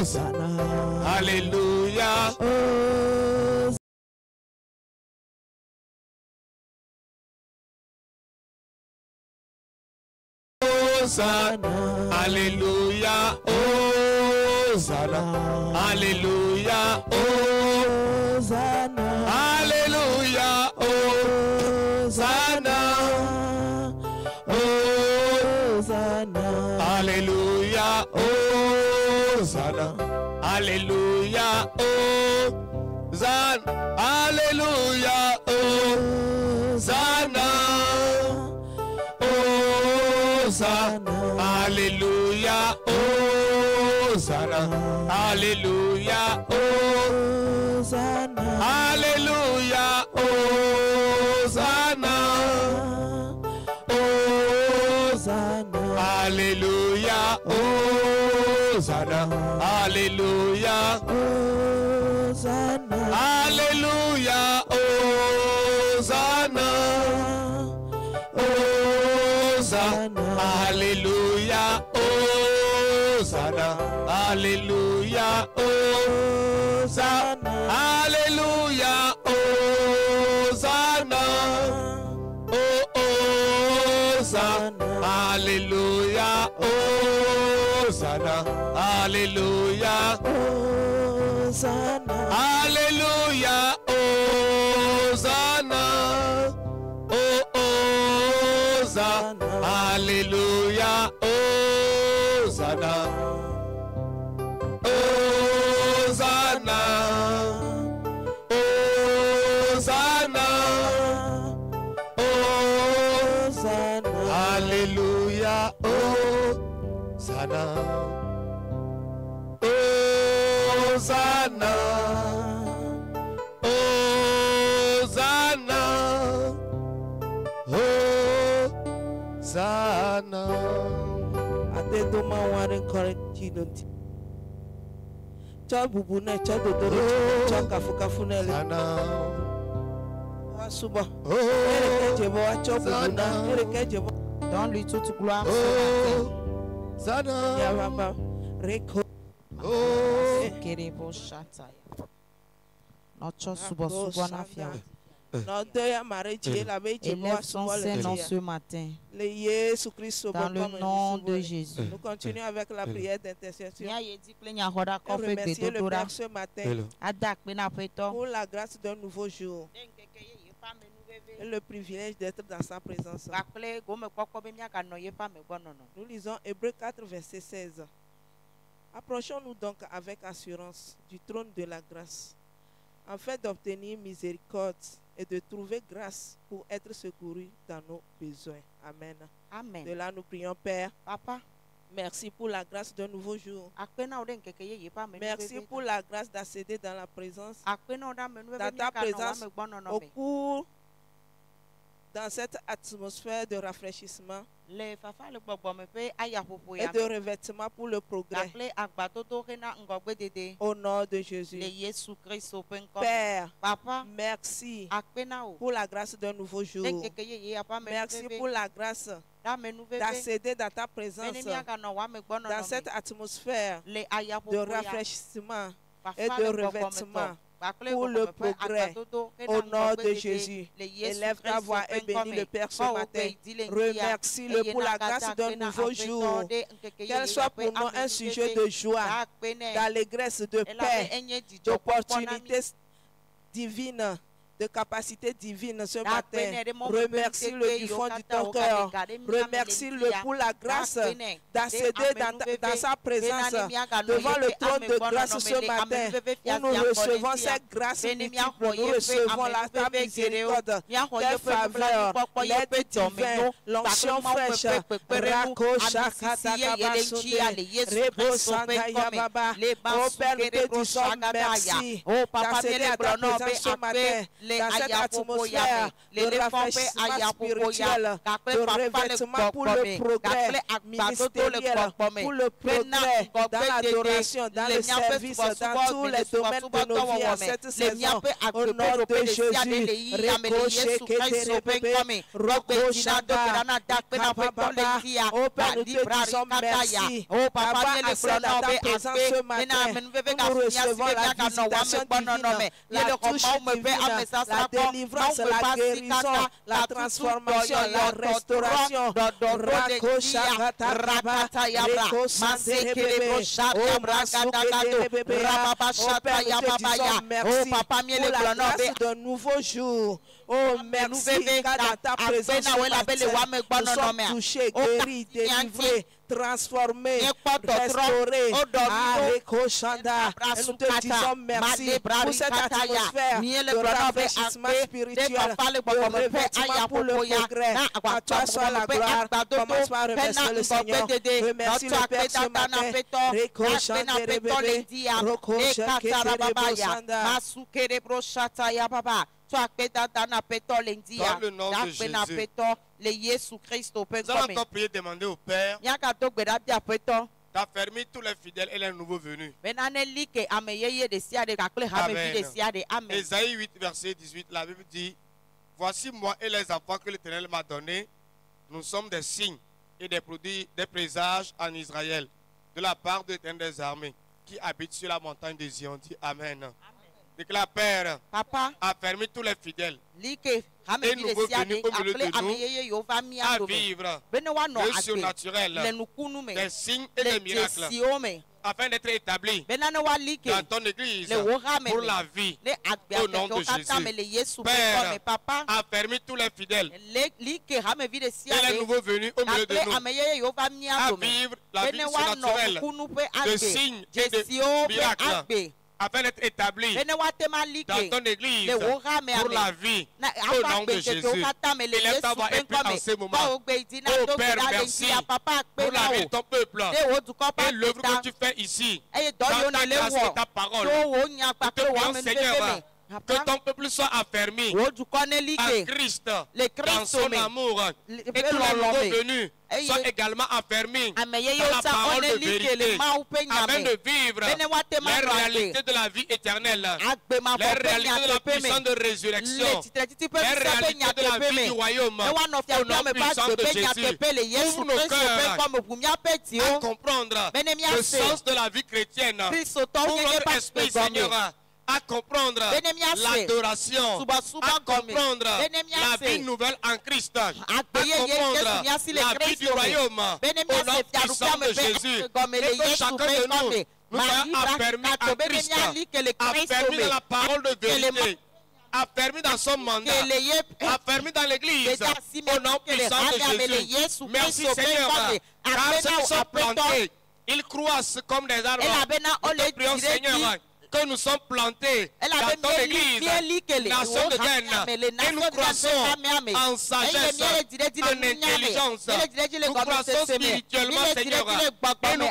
Hosanna. Alléluia. Hosanna. Alléluia. Hosanna. Alléluia. Hosanna. Alléluia. Hosanna. Hosanna. Alléluia. Hosanna. Alléluia. Hosanna. Alléluia. Hosanna. Hosanna. Alléluia. Hosanna. Alléluia. Hosanna. Alléluia. Hosanna. Hosanna. Alléluia. Hosanna. Alléluia. Hosanna. Alléluia. Hosanna. Hosanna. Alléluia. Hosanna. Alléluia. Hosanna. Alléluia. Hosanna. Hosanna. Alléluia. Hosanna. Alléluia. Hosanna. Alléluia. Hosanna. Hosanna. Alléluia. Hosanna. Hosanna. Hosanna. Hosanna. Alléluia. Hosanna. Hosanna. Hosanna. Hosanna. Atendoma wane correcti donti. Cha bubune cha dodoro cha kafu kafu nele. Wasuba. Donne-lui toute gloire. Sana. Yababa. Reko. Kerebo Shataya. Notre suba suba na fia. Élève son Saint-Nom ce matin. Dans le nom de Jésus. Nous continuons avec la prière d'intercession. Remercier le Père ce matin pour la grâce d'un nouveau jour et le privilège d'être dans sa présence. Nous lisons Hébreux 4, verset 16. Approchons-nous donc avec assurance du trône de la grâce, afin d'obtenir miséricorde et de trouver grâce pour être secourus dans nos besoins. Amen. Amen. De là, nous prions, Père. Papa, merci pour la grâce d'un nouveau jour. Merci pour la grâce d'accéder dans la présence, dans ta présence, au cours, dans cette atmosphère de rafraîchissement et de revêtement pour le progrès. Au nom de Jésus. Père, Papa, merci pour la grâce d'un nouveau jour. Merci pour la grâce d'accéder dans ta présence, dans cette atmosphère de rafraîchissement et de revêtement pour le progrès. Au nom de Jésus, élève ta voix et bénis le Père ce matin. Remercie-le pour la grâce d'un nouveau jour. Qu'elle soit pour nous un sujet de joie, d'allégresse, de paix, d'opportunités divines, de capacité divine ce matin. Remercie-le du fond de ton cœur. Remercie-le pour la grâce d'accéder dans sa présence, devant le trône de grâce ce matin, où nous recevons cette grâce multiple. Nous recevons ta miséricorde, tes faveurs, l'aide divine, l'onction fraîche. Oh Père, nous te disons merci d'accéder à ta présence ce matin. dans cette atmosphère de rafraîchissement spirituel, de revêtement pour le progrès ministériel, pour le progrès dans l'adoration, dans le service, dans tous les domaines de nos vies en cette saison. Au nom de Jésus, oh Père, nous te disons merci. Papa, accède à ta présence ce matin. Nous recevons la visitation divine, la touche divine, la délivrance, la guérison, la transformation, la restauration. De nouveaux jours. Oh, merci, car dans ta présence, nous sommes touchés, guéris, délivrés, transformés, restaurés. Et nous te disons merci pour cette atmosphère de rafraîchissement spirituel, de revêtement pour le progrès. À toi soit la gloire. Commence par remercier le Seigneur. Remercie le Père ce matin. Dans le nom de Jésus, nous allons encore prier, demander au Père d'affermir tous les fidèles et les nouveaux venus. Amen. Ésaïe 8, verset 18, la Bible dit: voici moi et les enfants que l'Éternel m'a donnés. Nous sommes des signes et des produits, des présages en Israël, de la part de l'Éternel des armées, qui habite sur la montagne de Zion. Dit Amen. Déclare, Père, affermis tous les fidèles et nouveaux venus au milieu de nous à vivre le surnaturel, des signes et des miracles, afin d'être établis dans ton église pour la vie, au nom de Jésus. Père, affermis tous les fidèles et les nouveaux venus au milieu de nous à vivre la vie surnaturelle de signes et de miracles, afin d'être établi dans ton église pour la vie, au nom de Jésus. Élève ta voix et prie en ce moment. Oh Père, merci pour la vie de ton peuple et l'œuvre que tu fais ici, dans ta grâce et ta parole. Nous te prions, Seigneur, que ton peuple soit affermi en Christ, dans son amour, et tous les nouveaux venus soient également affermis dans la parole de vérité, afin de vivre les réalités de la vie éternelle, les réalités de la puissance de résurrection, les réalités de la vie du royaume, au nom puissant de Jésus. Ouvre nos cœurs à comprendre le sens de la vie chrétienne. Ouvre notre esprit, Seigneur, à comprendre l'adoration, à comprendre la vie nouvelle en Christ, à comprendre la vie du royaume, au nom puissant de Jésus. Et que chacun de nous soyons affermis en Christ, affermis dans la parole de vérité, affermis dans son mandat, affermis dans l'église, au nom puissant de Jésus. Merci Seigneur, car ceux qui sont plantés, ils croissent comme des arbres. Nous prions Seigneur que nous sommes plantés dans ton église, nation de graines, et nous croissons en sagesse, en intelligence, nous croissons spirituellement, Seigneur, et nous portons des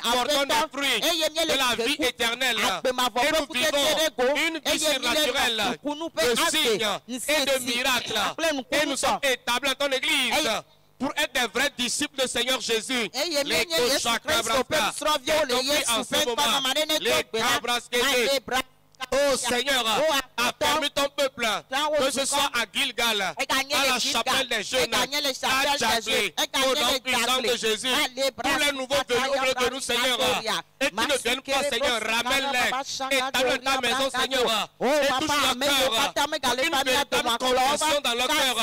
fruits de la vie éternelle, et nous vivons une vie surnaturelle de signes et de miracles, et nous sommes établis dans ton église pour être des vrais disciples du Seigneur Jésus. Les oh Seigneur, affermis ton peuple, que ce soit à Gilgal, à la chapelle des jeunes, à Djablé, au nom puissant de Jésus, tous les nouveaux venus au milieu de nous, Seigneur, et qui ne viennent pas, Seigneur, ramène-les, établis ta maison, Seigneur, et touche leur cœur, une véritable compréhension dans leur cœur,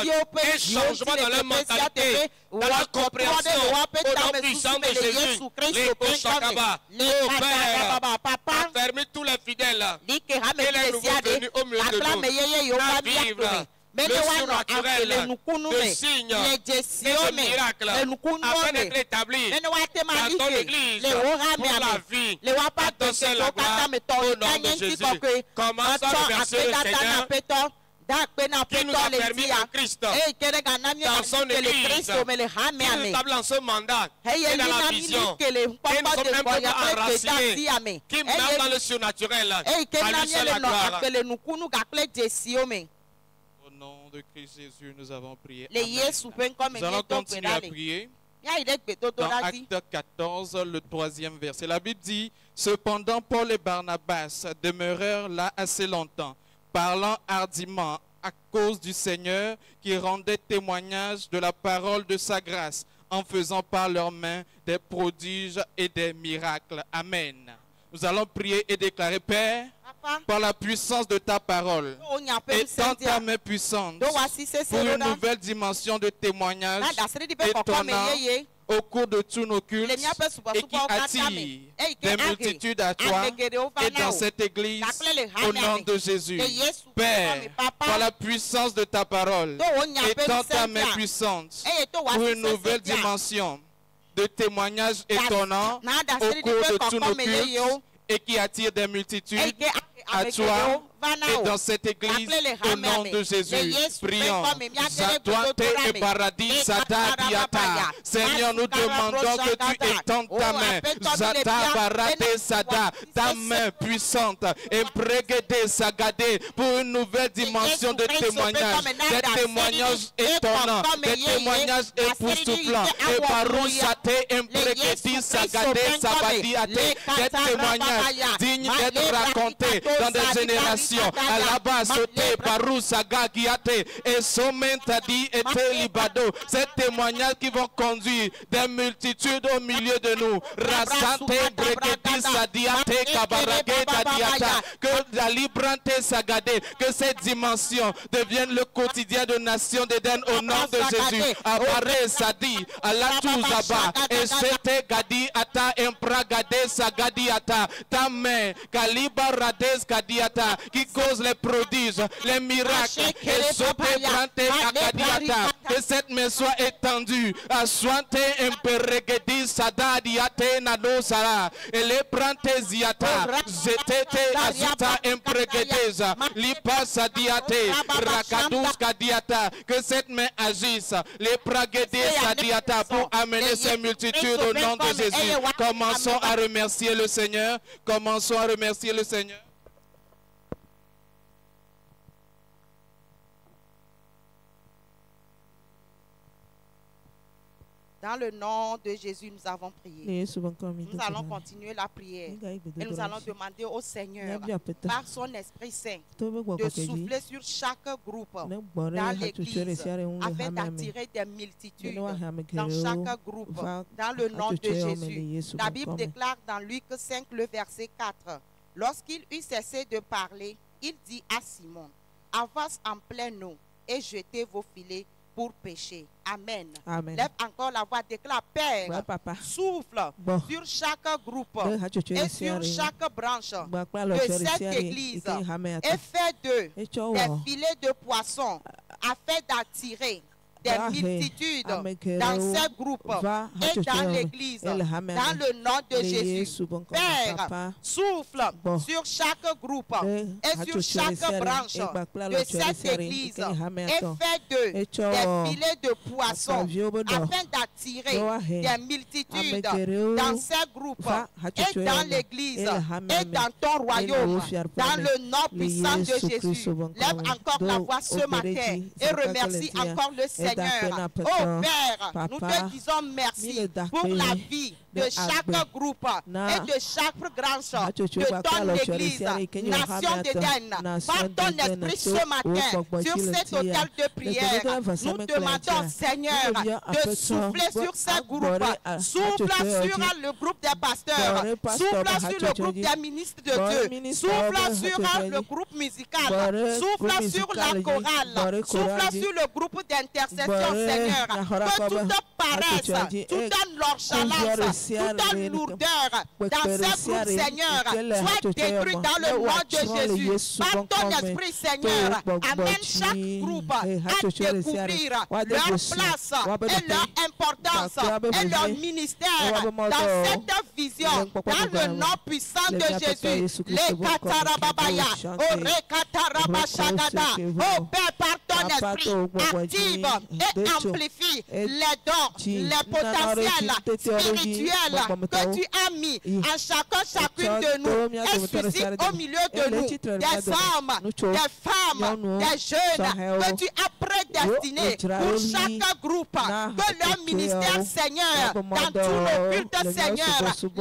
et changement dans leur mentalité, dans leur compréhension, au nom puissant de Jésus, les Koshakaba, oh Père, affermis tous les fidèles, et les nouveaux venus au milieu de nous, à vivre le surnaturel de signes et de miracles, afin d'être établis dans ton église pour la vie. À ton seul la gloire, au nom de Jésus. Commence à remercier le Seigneur qui nous a permis en Christ, dans son église, qui nous établit en ce mandat et dans la vision. Et nous sommes un peuple enraciné qui marche dans le surnaturel. À lui seul la gloire. nom de Christ Jésus, nous avons prié. Amen. Nous allons continuer à prier. Dans Acte 14, le 3e verset, la Bible dit « Cependant, Paul et Barnabas demeurèrent là assez longtemps, parlant hardiment à cause du Seigneur qui rendait témoignage de la parole de sa grâce, en faisant par leurs mains des prodiges et des miracles. » Amen. Nous allons prier et déclarer, Père, par la puissance de ta parole, étends ta main puissante pour une nouvelle dimension de témoignage étonnant au cours de tous nos cultes et qui attire des multitudes à toi et dans cette église au nom de Jésus. Père, par la puissance de ta parole, étends ta main puissante pour une nouvelle dimension de témoignage étonnant au cours de tous nos cultes et qui attire des multitudes à toi et dans cette église au nom de Jésus. Prions. Seigneur, nous demandons que tu étendes ta main. Ta main puissante et pour une nouvelle dimension de témoignage. Des témoignages étonnants, des témoignages époustouflants. Et des témoignages dignes d'être racontés dans des générations. Alaba sauté parou saga guiate et somenta di et libado. Ces témoignages qui vont conduire des multitudes au milieu de nous. Rasante bregedi sadiate kabarage dadiata. Que la librante sagade, que cette dimension devienne le quotidien de Nation d'Éden au nom de Jésus. Abare sadi alatuzaba et sete gadi ata empragade sagadi ata. Ta main kaliba rades kadiata qui cause les prodiges, les miracles, et que cette main soit étendue à sointe imperegedi sadadiate nadosara et les prantésiata zetete azuta impregedeza lipa sadiate rakadus kadiata, que cette main agisse les pragedis sadiata pour amener ces multitudes au nom de Jésus. Commençons à remercier le Seigneur. Commençons à remercier le Seigneur. Dans le nom de Jésus, nous avons prié. Nous allons continuer la prière. Et nous allons demander au Seigneur, par son Esprit Saint, de souffler sur chaque groupe dans l'Église, afin d'attirer des multitudes dans chaque groupe, dans le nom de Jésus. La Bible déclare dans Luc 5, le verset 4, « Lorsqu'il eut cessé de parler, il dit à Simon, « Avance en pleine eau et jetez vos filets pour pécher. » Amen. Amen. Lève encore la voix, déclare, Père, souffle sur chaque groupe et sur chaque branche de cette église et fais d'eux des filets de poissons afin d'attirer des multitudes dans ces groupes et dans l'église, dans le nom de Jésus. Père, souffle sur chaque groupe et sur chaque branche de cette église et fais d'eux des filets de poissons afin d'attirer des multitudes dans ces groupes et dans l'église et dans ton royaume, dans le nom puissant de Jésus. Lève encore la voix ce matin et remercie encore le Seigneur. Oh Père, nous te disons merci pour la vie de chaque groupe et de chaque branche de ton église, Nation d'Éden, par ton esprit ce matin, sur cet hôtel de prière. Nous demandons, Seigneur, de souffler sur ces groupes, souffle sur le groupe des pasteurs, souffle sur le groupe des ministres de Dieu, souffle sur le groupe musical, souffle sur la chorale, souffle sur le groupe d'intercession, Seigneur, que toute paresse, toute nonchalance, toute lourdeur dans ces groupes, Seigneur, soit détruite dans le nom de Jésus. Par ton esprit, Seigneur, amène chaque groupe à découvrir leur place et leur importance et leur ministère dans cette vision, dans le nom puissant de Jésus. Les Katarababaya, oh Rekatarabashagada, oh Père, par ton esprit, active et amplifie les dons, les potentiels spirituels que tu as mis en chacune de nous et suscite au milieu de nous des hommes, des femmes, des jeunes que tu as prédestinés pour chaque groupe, que leur ministère, Seigneur, dans tout le culte, Seigneur,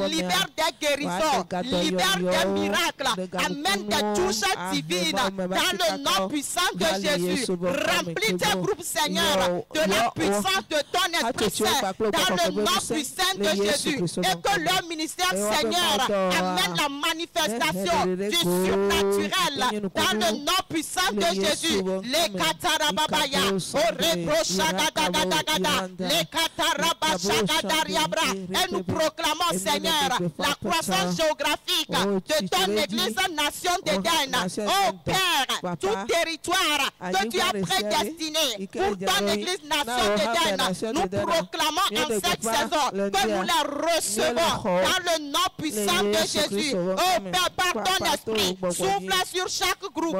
libère des guérisons, libère des miracles, amène des touches divines dans le nom puissant de Jésus. Remplis tes groupes, Seigneur, de la puissance de ton Esprit Saint dans le nom puissant de Jésus, et que leur ministère, Seigneur, amène la manifestation du surnaturel dans le nom puissant de Jésus. Les katarababaya, les katarabashagadaryabra, et nous proclamons, Seigneur, la croissance géographique de ton Église Nation d'Éden. Oh Père, tout territoire que tu as prédestiné pour ton Église Nation d'Éden, nous proclamons en cette saison que nous la recevons dans le nom puissant de Jésus. Oh Père, par ton esprit, souffle sur chaque groupe,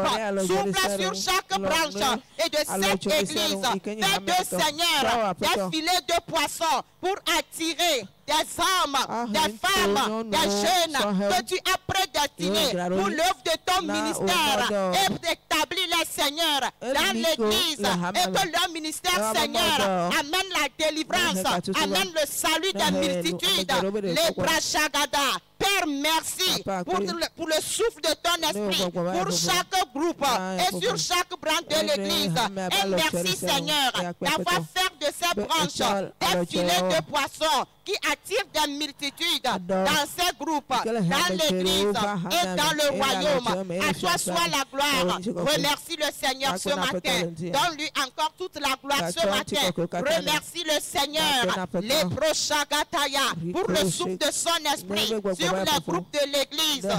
souffle sur chaque branche et de cette Église. Fais de Seigneur des filets de poissons pour attirer des hommes, des femmes, des jeunes que tu as prédestinés pour l'œuvre de ton ministère et d'établir les Seigneurs dans l'Église et que leur ministère, Seigneur, amène la délivrance, amène le salut des multitudes. Les Brachagada. Père, merci pour le souffle de ton esprit, pour chaque groupe et sur chaque branche de l'Église. Et merci, Seigneur, d'avoir fait de ces branches des filets de poissons qui attirent des multitudes dans ces groupes, dans l'Église et dans le royaume. À toi soit la gloire. Remercie le Seigneur ce matin. Donne-lui encore toute la gloire ce matin. Remercie le Seigneur, les Prochagataya, pour le souffle de son esprit sur les groupes de l'Église. Au nom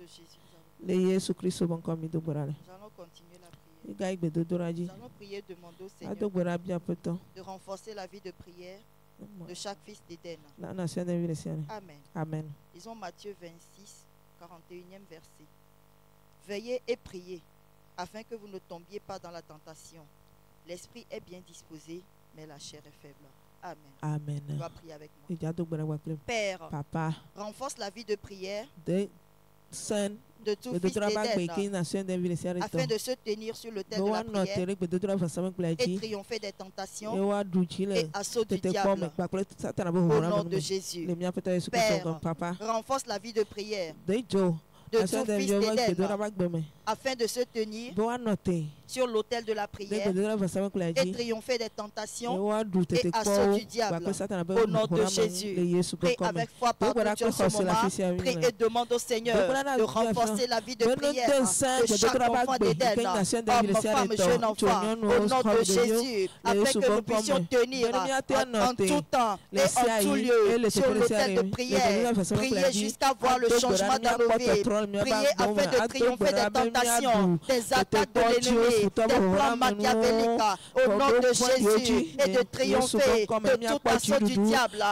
de Jésus, nous allons continuer la prière. Nous allons prier, demander au Seigneur de renforcer la vie de prière de chaque fils d'Éden. Amen. Amen. Lisons Matthieu 26, 41e verset. Veillez et priez, afin que vous ne tombiez pas dans la tentation. L'esprit est bien disposé, mais la chair est faible. Amen. Amen. Tu vas prier avec moi. Père, Papa, renforce la vie de prière de tout fils d'Éden, afin de se tenir sur l'autel de la prière et triompher des tentations et assauts du diable. Au nom de Jésus. Père, renforce la vie de prière de tout fils d'Éden, afin de se tenir sur l'autel de la prière et triompher des tentations et assauts du diable. Au nom de Jésus, prie avec foi par ce moment, prie et demande au Seigneur de renforcer la vie de prière de chaque enfant d'Éden, homme, femme, jeune enfant, au nom de Jésus, afin que nous puissions tenir en tout temps et en tout lieu sur l'autel de prière, prier jusqu'à voir le changement dans nos vies, prier afin de triompher des tentations, des attaques de l'ennemi, des plans machiavéliques, au nom de Jésus, et de triompher de tout assaut du diable.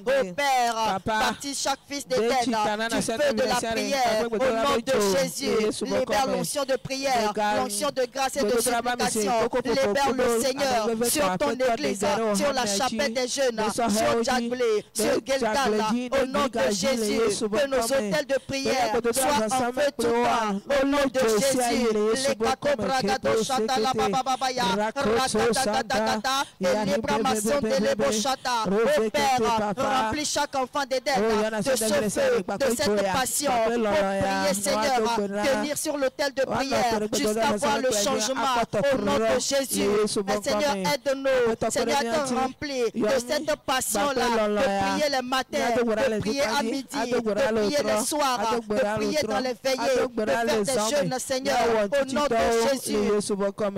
Ô Père, baptise chaque fils d'Éden du feu de la prière, au nom de Jésus. Libère l'onction de prière, l'onction de grâce et de supplication. Libère le Seigneur sur ton église, sur la chapelle des jeunes, sur Djaglé, sur Gilgal, au nom de Jésus. Que nos hôtels de prière soient en feu tout temps, au nom de Jésus. Les Kakobragado Chata la Bababaya, Rakatata, et Libramason de Lebochata. Ô Père, remplis chaque enfant d'Éden de ce feu, de cette passion, pour prier, Seigneur, tenir sur l'autel de prière jusqu'à voir le changement, au nom de Jésus. Mais Seigneur, aide-nous, Seigneur, te remplir de cette passion-là, de prier le matin, de prier à midi, de prier le soir, de prier dans les veillées, de faire des jeûnes, Seigneur, au nom de Jésus.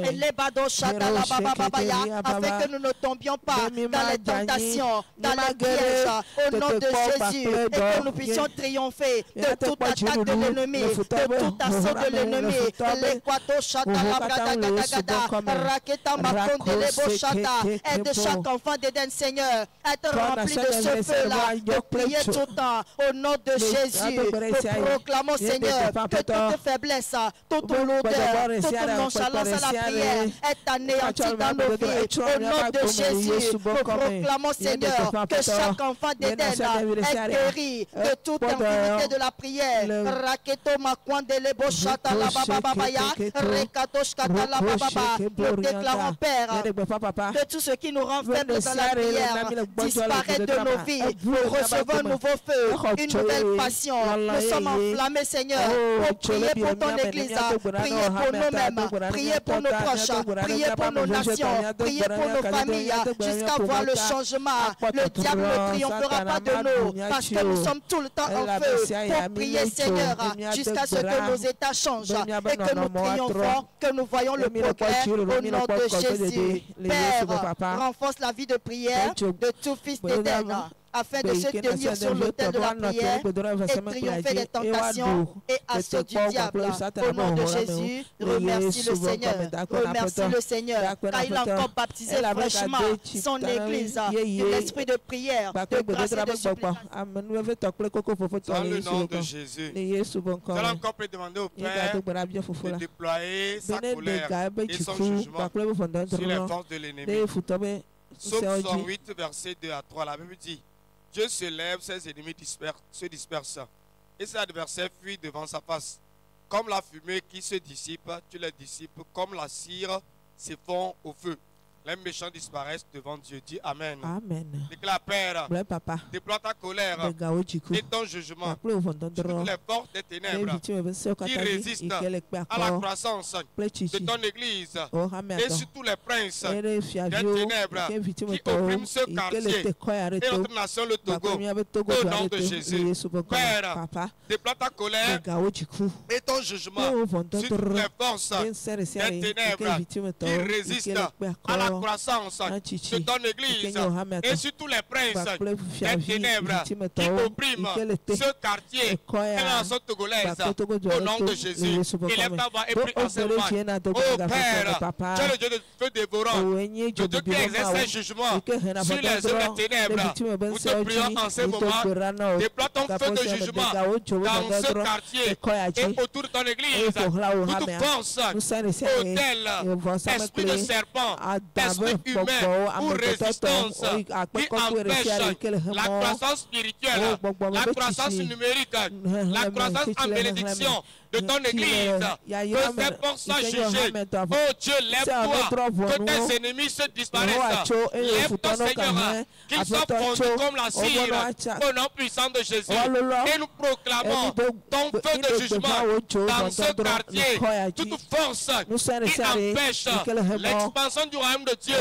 Et les bados chata la bababaya, afin que nous ne tombions pas dans les tentations, dans les pièges, au nom de Jésus, et que nous puissions triompher de toute attaque de l'ennemi, de tout assaut de l'ennemi. Les quato chata la bradagada, raketa makonde lebo chata, aide chaque enfant d'Éden, Seigneur, être rempli de ce feu-là, de prier tout le temps au nom de Jésus. Nous proclamons, Seigneur, que toute faiblesse, toute lourdeur, toute nonchalance à la prière est anéantie dans nos vies. Au nom de Jésus, nous proclamons, Seigneur, que chaque enfant d'Éden est guéri de toute infirmité de la prière. Raketo makwandele boshata la baba babaya, rekato shkata la baba baba. Nous déclarons, Père, que tout ce qui nous renferme dans la prière disparaît de nos vies. Nous recevons un nouveau feu, une nouvelle passion. Nous sommes enflammés, Seigneur, pour prier pour ton Église, prier pour nous-mêmes, prier pour nos proches, prier pour nos nations, prier pour nos familles, jusqu'à voir le changement. Le diable ne triomphera pas de nous, parce que nous sommes tout le temps en feu pour prier, Seigneur, jusqu'à ce que nos états changent et que nous prions fort, que nous voyons le progrès au nom de Jésus. Père, renforce la vie de prière de tout fils d'Éden, afin de se tenir sur l'autel de la prière et triompher des tentations et assauts du diable. Au nom de Jésus, remercie le Seigneur. Remercie le Seigneur, car il a encore baptisé fraîchement son Église de l'esprit de prière, de grâce et de supplication. Dans le nom de Jésus, nous allons encore demander au Père de déployer sa colère et son jugement sur les forces de l'ennemi. Psaume 108, verset 2 à 3, la Bible dit: Dieu se lève, ses ennemis se dispersent, et ses adversaires fuient devant sa face. Comme la fumée qui se dissipe, tu les dissipes, comme la cire s'effondre au feu. Les méchants disparaissent devant Dieu. Dis Amen. Amen. Déclare, Père, déploie ta colère et ton jugement sur toutes les forces des ténèbres qui résistent à la croissance de ton Église et sur tous les princes des ténèbres qui oppriment ce quartier et notre nation, le Togo. Au nom de Jésus, Père, déploie ta colère et ton jugement sur toutes les forces des ténèbres qui résistent à la croissance de ton Église et sur tous les princes des ténèbres qui oppriment ce quartier et la nation togolaise. Au nom de Jésus, élève ta voix et prie en ce moment. Oh Père, tu es le Dieu de feu dévorant, le Dieu qui exerce ses jugements sur les œuvres des ténèbres. Nous te prions en ce moment, déploie ton feu de jugement dans ce quartier et autour de ton Église. Toute force, autel, esprit de serpent, esprit humain ou résistance qui empêche la croissance spirituelle, la croissance numérique, la croissance en bénédiction de ton Église, que ces forces soient jugées. Oh Dieu, lève-toi, que tes ennemis se disparaissent. Lève-toi, Seigneur, qu'ils soient fondus comme la cire, au nom puissant de Jésus. Et nous proclamons ton feu de jugement dans ce quartier. Toute force qui empêche l'expansion du royaume de Dieu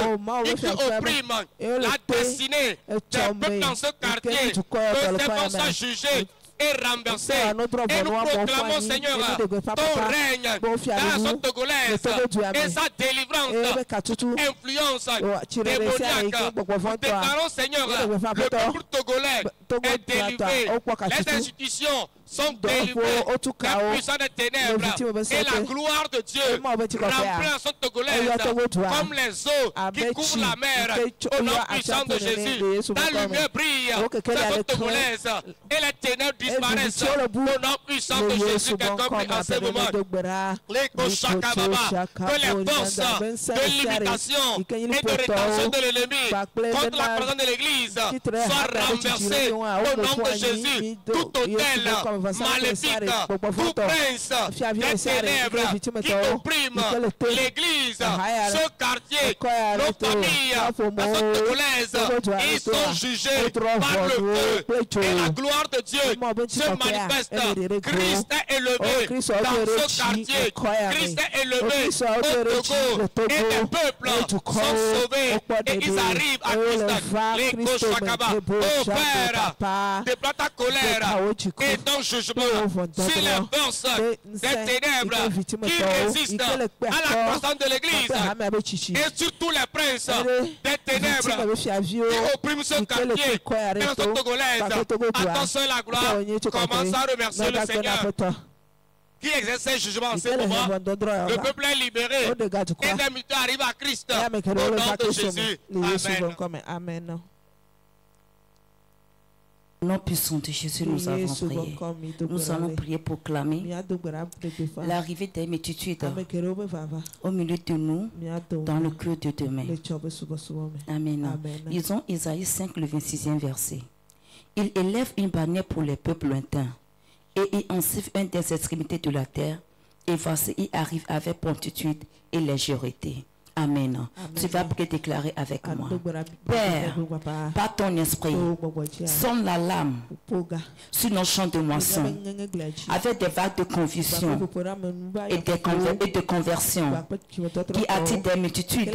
et qui opprime la destinée des peuples dans ce quartier, que ces forces soient jugées et renversé. Et nous proclamons, Seigneur, ton règne dans la zone togolaise et sa délivrance, influence démoniaque. Nous déclarons, Seigneur, le peuple togolais est délivré. Les institutions sont délivrées. La puissance des ténèbres et la gloire de Dieu remplit la zone togolaise comme les eaux qui couvrent la mer. Au nom puissant de Jésus, la lumière brille la zone togolaise et les ténèbres disparaissent. Au nom puissant de Jésus, quelqu'un prie en ce moment. Que les forces de limitation et de rétention de l'ennemi contre la présence de l'Église soient renversées. Au nom de Jésus, tout hôtel maléfique, tout prince des ténèbres qui opprime l'Église, ce quartier, nos familles, la zone togolaise, ils sont jugés par le feu et la gloire de Dieu se manifeste. Christ est élevé dans ce quartier. Christ est élevé au Togo et les peuples sont sauvés et ils arrivent à Christ. Les Koshakaba. Oh Père, déploie ta colère et ton jugement sur les forces des ténèbres qui résistent à la croissance de l'Église et sur tous les princes des ténèbres qui oppriment ce quartier et la zone togolaise. Attention à la gloire. Commence à remercier le Seigneur qui exerce ses jugements en ce moment. Le peuple est libéré et les militaires arrivent à Christ. Au nom de Jésus. Amen. Amen. Au nom puissant de Jésus, nous avons prié. Nous allons prier pour clamer l'arrivée des multitudes au milieu de nous, dans le cœur de demain. Amen. Lisons Isaïe 5, le 26e verset. Il élève une bannière pour les peuples lointains, et il ensiffle un des extrémités de la terre, et voici, il arrive avec promptitude et légèreté. Amen. Tu vas déclarer avec moi. Père, par ton esprit, sonne la lame sur nos champs de moisson, avec des vagues de confusion et de conversion qui attirent des multitudes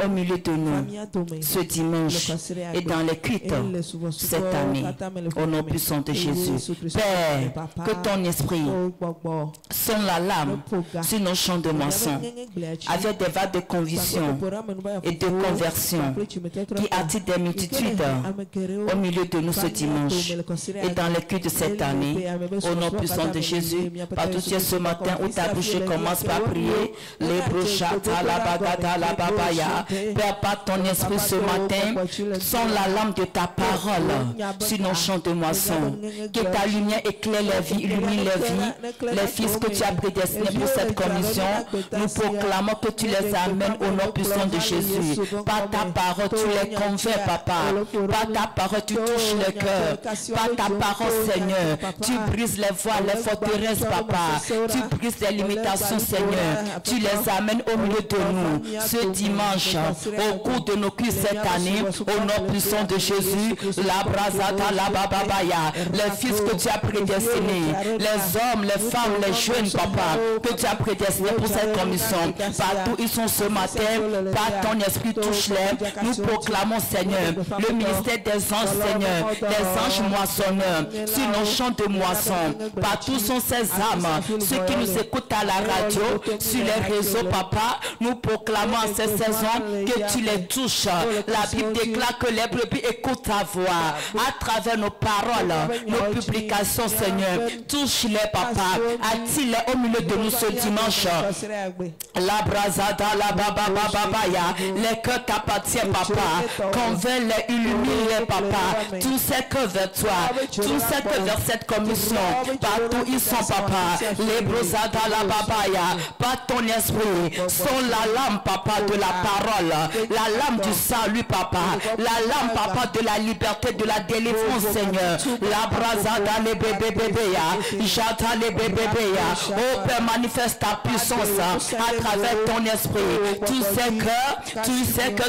au milieu de nous ce dimanche et dans les cultes cette année. Au nom puissant de Jésus. Père, que ton esprit sonne la lame sur nos champs de moisson, avec des vagues de conviction et de conversion qui attirent des multitudes au milieu de nous ce dimanche et dans les cultes de cette année. Au nom puissant de Jésus, partout ce matin où ta bouche commence par prier, les brochata, la bagada, la babaya, Père, par ton esprit ce matin, sonne la lame de ta parole sur nos champs de moisson, que ta lumière éclaire les vies, illumine les vies, les fils que tu as prédestinés pour cette commission. Nous proclamons que tu les amènes au nom puissant de Jésus. Par ta parole, tu les convaincs, papa. Par ta parole, tu touches le cœur. Par ta parole, Seigneur, tu brises les voiles, les forteresses, papa. Tu brises les limitations, Seigneur. Tu les amènes au milieu de nous ce dimanche, au cours de nos cultes cette année, au nom puissant de Jésus. La brazata, la bababaya, les fils que tu as prédestinés, les hommes, les femmes, les jeunes, papa, que tu as prédestinés pour cette commission. Partout ils sont ce matin, par ton esprit touche-les. Nous proclamons, Seigneur, le ministère des anges, Seigneur, des anges moissonneurs, sur nos champs de moisson. Partout sont ces âmes, ceux qui nous écoutent à la radio, sur les réseaux, papa. Nous proclamons en cette saison que tu les touches. La Bible déclare que les brebis écoutent ta voix à travers nos paroles, nos publications, Seigneur. Touche-les, papa. Attire-les au milieu de nous ce dimanche. La brazada, la babababaya, les cœurs t'appartiennent, papa. Convainc-les, illumine-les, papa. Tous ces cœurs vers toi, tous ces cœurs vers cette commission. Partout ils sont, papa. Les brosada, la babaya, par ton esprit, sont la lame, papa, de la parole, la lame du salut, papa, la lame, papa, de la liberté, de la délivrance, Seigneur. La brazada, les bébés, jata les bébés, oh Père, manifeste ta puissance à travers ton esprit. Tous ces cœurs,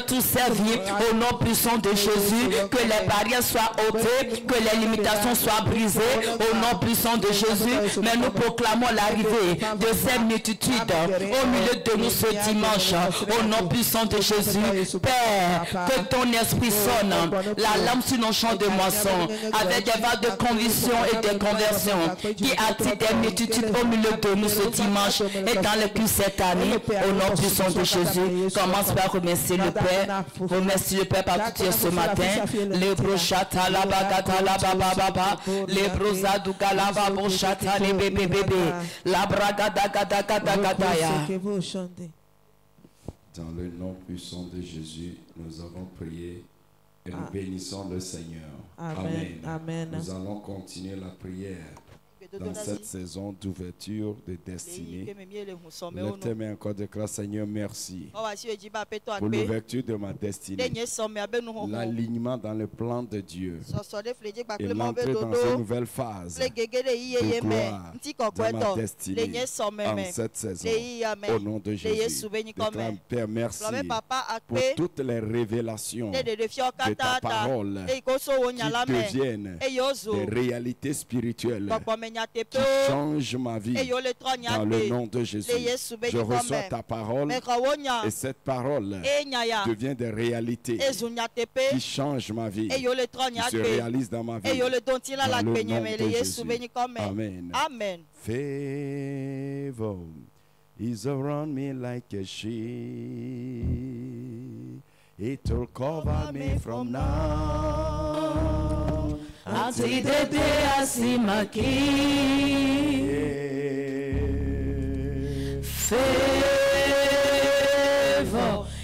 tous ces vies, au nom puissant de Jésus, que les barrières soient ôtées, que les limitations soient brisées, au nom puissant de Jésus. Mais nous proclamons l'arrivée de ces multitudes au milieu de nous ce dimanche, au nom puissant de Jésus. Père, que ton esprit sonne la lame sur nos champs de moisson, avec des vagues de conviction et de conversion qui attirent des multitudes au milieu de nous ce dimanche et dans le culte cette année, au nom puissant de Jésus. Commence par remercier le Père. Remercie le Père par tout ce matin. Les brochata, la bagata, la bababa, les brosadouka, la babochata, les bébés, la bragada, gada, gada, gadaya. Dans le nom puissant de Jésus, nous avons prié et nous bénissons le Seigneur. Amen. Amen. Nous allons continuer la prière. Dans cette saison d'ouverture de destinée, le thème est encore de grâce. Seigneur, merci pour l'ouverture de ma destinée, l'alignement dans le plan de Dieu et l'entrée dans une nouvelle phase de gloire dans ma destinée en cette saison. Au nom de Jésus, déclame, Père, merci pour toutes les révélations de ta parole qui deviennent des réalités spirituelles qui change ma vie dans le nom de Jésus. Je reçois ta parole et cette parole devient des réalités qui changent ma vie, qui se réalisent dans ma vie dans le nom de Jésus. Amen. Amen. Favor is around me like a shield. It will cover me from now until the day I see my King. Favor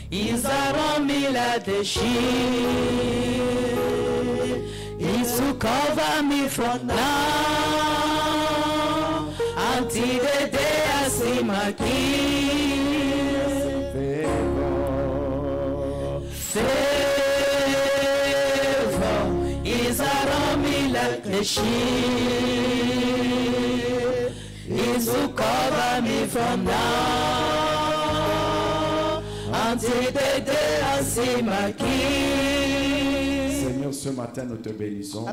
is around me like the shield. It Jesus cover me from now until the day I see my King. Favor is around me like a shield. Is to cover me from now until the day I see my King. Seigneur, ce matin nous te bénissons.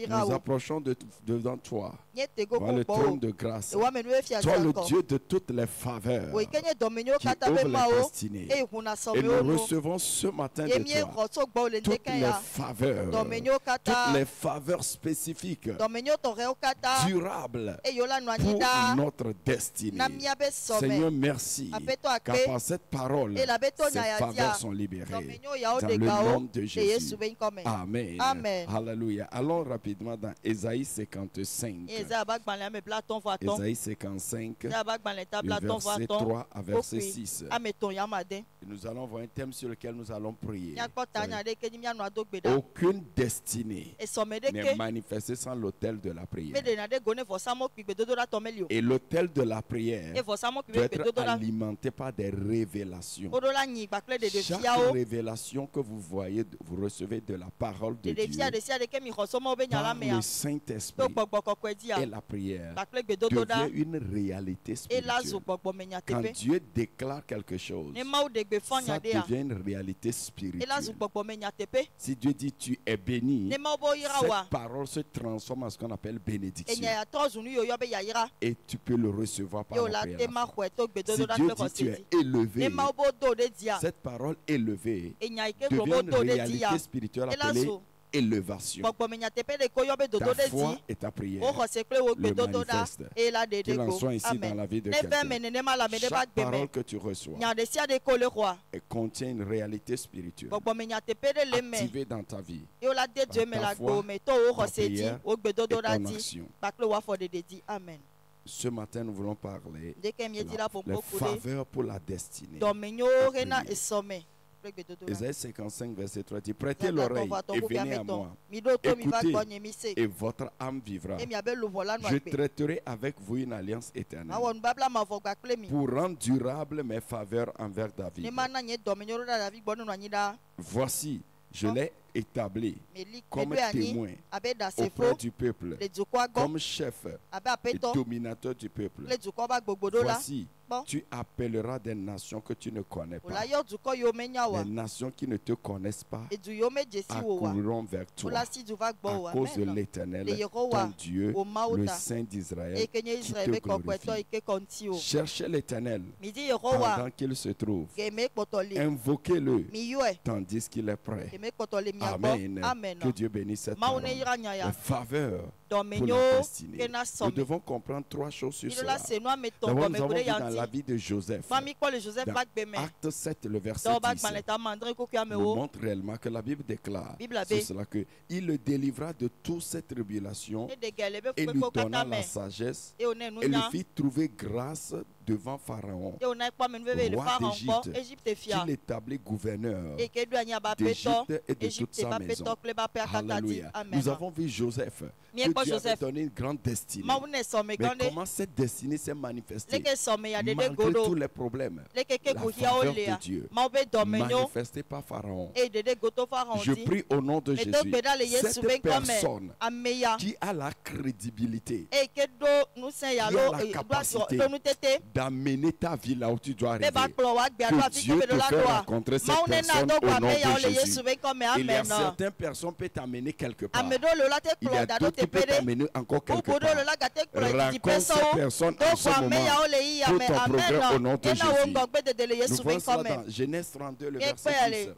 Nous approchons devant toi. Voilà le trône de grâce. Toi le Dieu de toutes les faveurs qui ouvre les destinées. Et nous recevons ce matin de toi toutes les faveurs, toutes les faveurs spécifiques, durables pour notre destinée. Seigneur, merci, car par cette parole, ces faveurs sont libérées dans le nom de Jésus. Amen. Amen. Alléluia. Allons rapidement dans Ésaïe 55. Ésaïe 55, verset 3 à verset 6. Et nous allons voir un thème sur lequel nous allons prier. Aucune destinée n'est manifestée sans l'autel de la prière. Et l'autel de la prière doit être alimenté par des révélations. Chaque révélation que vous voyez, vous recevez de la parole de Dieu par le Saint-Esprit et la prière devient une réalité spirituelle. Quand Dieu déclare quelque chose, ça devient une réalité spirituelle. Si Dieu dit tu es béni, cette parole se transforme en ce qu'on appelle bénédiction. Et tu peux le recevoir par la prière. Si Dieu dit tu es élevé, cette parole élevée devient une réalité spirituelle appelée élévation. Ta foi et ta prière le manifeste. Qu'il en soit ici dans la vie de quelqu'un. Chaque parole que tu reçois contient une réalité spirituelle activée dans ta vie par ta foi, ta prière et ton action. Ce matin, nous voulons parler de les faveurs pour la destinée. Ésaïe 55, verset 3 dit: prêtez l'oreille et venez à moi. Écoutez et votre âme vivra. Je traiterai avec vous une alliance éternelle pour rendre durable mes faveurs envers David. Voici, je l'ai établi comme témoin auprès du peuple, comme chef et dominateur du peuple. Voici, tu appelleras des nations que tu ne connais pas. Les nations qui ne te connaissent pas accourront vers toi à cause de l'Éternel, ton Dieu, le Saint d'Israël, qui te glorifie. Cherchez l'Éternel pendant qu'il se trouve. Invoquez-le tandis qu'il est prêt. Amen. Que Dieu bénisse cette parole. La faveur pour la destinée. Nous devons comprendre trois choses sur cela. D'abord, nous avons vu dans la vie de Joseph, dans Acte 7, le verset 10, nous montre réellement que la Bible déclare sur cela qu'il le délivra de toute cette tribulation et lui donna la sagesse et lui fit trouver grâce devant Pharaon, roi d'Égypte, qu'il établit gouverneur d'Égypte et de toute sa maison. Alléluia. Nous avons vu Joseph, que Dieu avait donné une grande destinée. Mais comment cette destinée s'est manifestée malgré tous les problèmes? La faveur de Dieu manifestée par Pharaon. Je prie au nom de Jésus, cette personne qui a la crédibilité, qui a la capacité d'amener ta vie là où tu dois arriver, que Dieu te fait rencontrer cette personne au nom de Jésus. Il y a certaines personnes qui peuvent t'amener quelque part. Il y a d'autres qui peuvent t'amener encore quelque part. Rencontre cette personne en ce moment pour ton progrès au nom de Jésus. Nous voyons cela dans Genèse 32, le verset 10.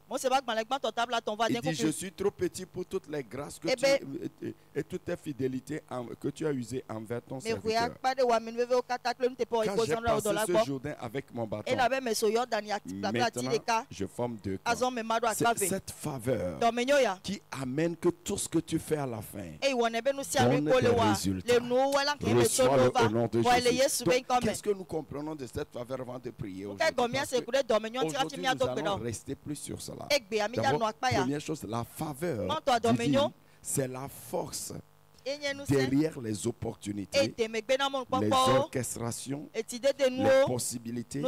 Il dit: je suis trop petit pour toutes les grâces que tu, et toutes tes fidélités que tu as usées envers ton serviteur. Quand j'ai passé ce Jourdain avec mon bâton, maintenant je forme deux camps. C'est cette faveur qui amène que tout ce que tu fais à la fin donne des résultats. Reçois-le au nom de Jésus. Qu'est-ce que nous comprenons de cette faveur avant de prier aujourd'hui? Aujourd'hui, nous allons rester plus sur cela. D'abord, première chose, la faveur divine C'est la force derrière les opportunités, les orchestrations, les possibilités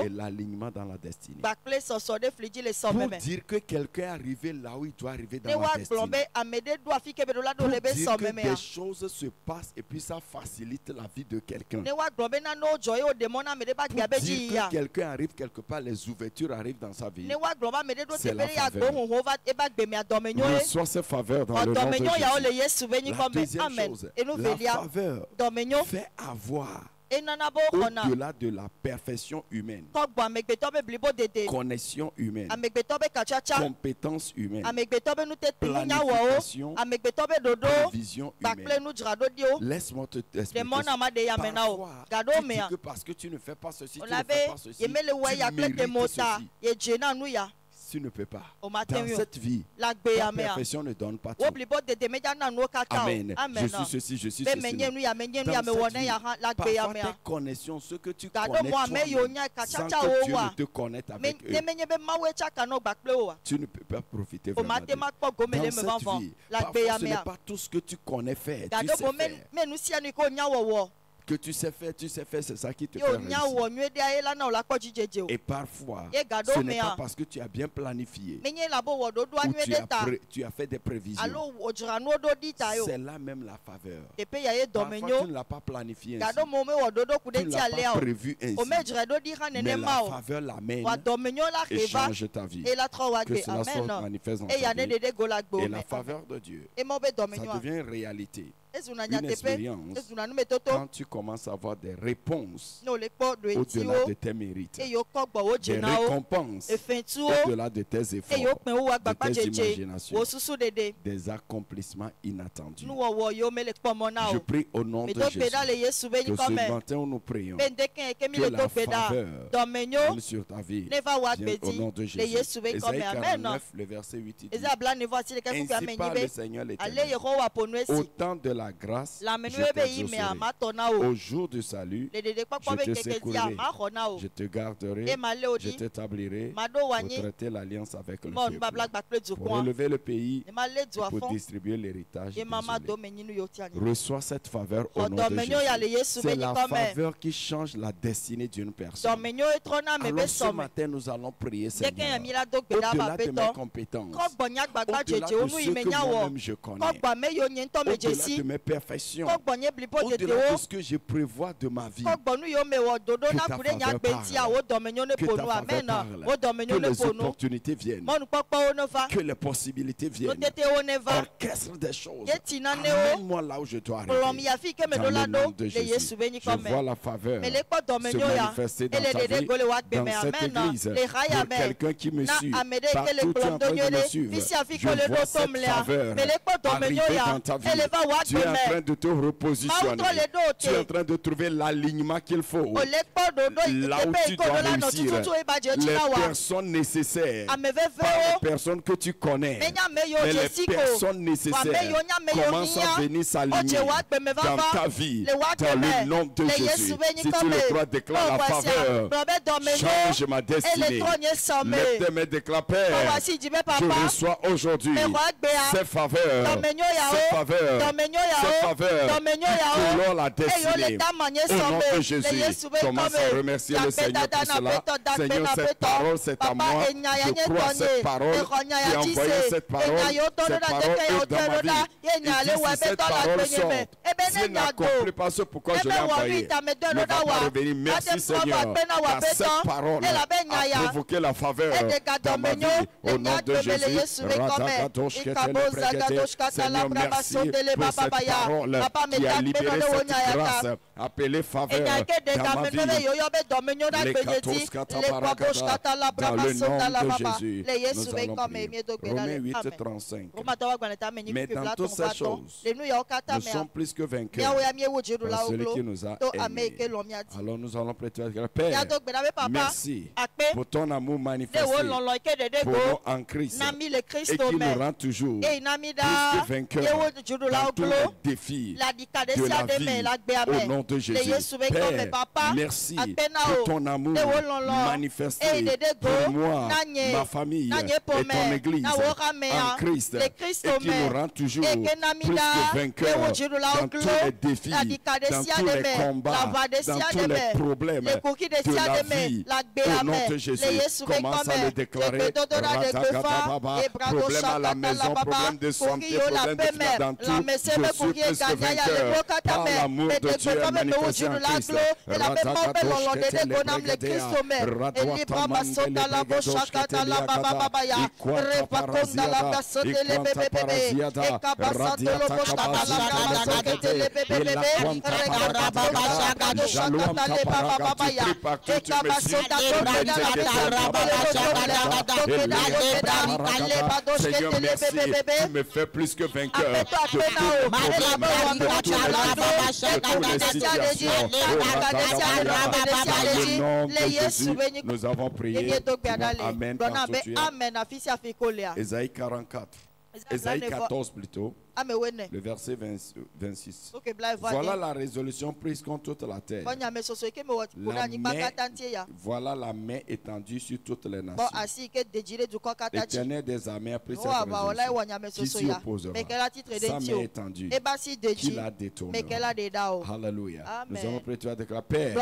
et l'alignement dans la destinée. Pour dire que quelqu'un est arrivé là où il doit arriver dans la destinée. Pour dire que des choses se passent et puis ça facilite la vie de quelqu'un. Pour dire que quelqu'un arrive quelque part, les ouvertures arrivent dans sa vie. C'est la faveur. Reçois cette faveur dans le nom de Jésus. La deuxième chose, la faveur fait avoir au-delà de la perfection humaine, connexion humaine, compétence humaine, planification, prévision humaine. Laisse-moi te expliquer. Parfois, tu dis que parce que tu ne fais pas ceci, tu ne fais pas ceci, tu mérites ceci. Tu ne peux pas. Dans cette vie, la perfection ne donne pas tout. Amen. Je suis ceci, je suis ceci. Dans cette vie, parfois tes connexions, ce que tu connais toi-même, sans que Dieu ne te connecte avec eux, tu ne peux pas profiter vraiment d'eux. Dans cette vie, parfois ce n'est pas tout ce que tu connais faire. Tu sais faire. Que tu sais faire, c'est ça qui te fait réussir. Et parfois, ce n'est pas parce que tu as bien planifié ou tu as fait des prévisions. C'est là même la faveur. Parfois, tu ne l'as pas planifié ainsi. Tu ne l'as pas prévu ainsi. Mais la faveur l'amène et change ta vie. Que cela soit manifeste dans ta vie. Et la faveur de Dieu, ça devient une réalité. Une expérience quand tu commences à avoir des réponses au-delà de tes mérites, des récompenses au-delà de tes efforts, de tes imaginations, des accomplissements inattendus. Je prie au nom de Jésus que ce matin où nous prions, que la faveur vienne sur ta vie, vienne au nom de Jésus. Ésaïe 49, le verset 8, il dit: ainsi parle le Seigneur l'Éternel, autant de la grâce, je t'exaucerai. Au jour du salut, je te secouerai, je te garderai, je t'établirai pour traiter l'alliance avec le peuple, pour relever le pays et pour distribuer l'héritage désolé. Reçois cette faveur au nom de Jésus. C'est la faveur qui change la destinée d'une personne. Alors ce matin, nous allons prier, Seigneur, au-delà de mes compétences, au-delà de ce que moi-même je connais, au-delà de mes perfections, au-delà de ce que je prévois de ma vie, que ta faveur parle, que les opportunités viennent, que les possibilités viennent, orchestre des choses, amène-moi là où je dois arriver. Dans le nom de Jésus, je vois la faveur se manifester dans ta vie, dans cette église, pour quelqu'un qui me suit, partout tu es en train de me suivre, je vois cette faveur arriver dans ta vie. Tu es en train de te repositionner, tu es en train de trouver l'alignement qu'il faut, là où tu dois réussir, les personnes nécessaires, pas les personnes que tu connais, mais les personnes nécessaires commencent à venir s'aligner dans ta vie, dans le nom de Jésus. Si tu le crois, déclare la faveur, change ma destinée. Lève tes mains, déclare: Père, je reçois aujourd'hui ces faveurs, ces faveurs, ces faveurs qui coulent la destinée. Au nom de Jésus, commence à remercier le Seigneur pour cela. Seigneur, cette parole, c'est à moi. Je crois à cette parole. Tu as envoyé cette parole est dans ma vie. Et si cette parole sort, s'il n'accomplit pas ce pourquoi je l'ai envoyé, ne va pas revenir. Merci Seigneur, car cette parole a provoqué la faveur dans ma vie. Au nom de Jésus, Seigneur, merci pour cette parole qui a libéré cette grâce appelée faveur dans ma vie. Dans le nom de Jésus, nous allons prier. Romains 8, 35. Mais dans toutes ces choses, nous sommes plus que vainqueurs par celui qui nous a aimés. Alors nous allons prêter à Père, merci pour ton amour manifesté pour nous en Christ et qui nous rend toujours plus que vainqueurs dans tous les défis de la vie au nom de Jésus. Père, merci de ton amour manifesté pour moi, ma famille et ton Église en Christ, et qui nous rend toujours plus que vainqueurs dans tous les défis, dans tous les combats, dans tous les problèmes de la vie. Au nom de Jésus, commence à le déclarer. Problème à la maison, problème de santé, problème de finances, dans tout, je suis plus que vainqueur par l'amour de Dieu manifesté en Christ. Seigneur, merci, tu me fais plus que vainqueur de tous les problèmes, de toutes les situations. Au nom de Jésus, nous avons prié. Amen. Ésaïe 44. Ésaïe 14 plutôt. Le verset 26. Voilà la résolution prise contre toute la terre. Voilà la main étendue sur toutes les nations. L'Éternel des armées a pris cette résolution. Qui s'y opposera? Sa main étendue. Qui la détournera? Alléluia. Nous allons prier, tu vas déclarer, Père,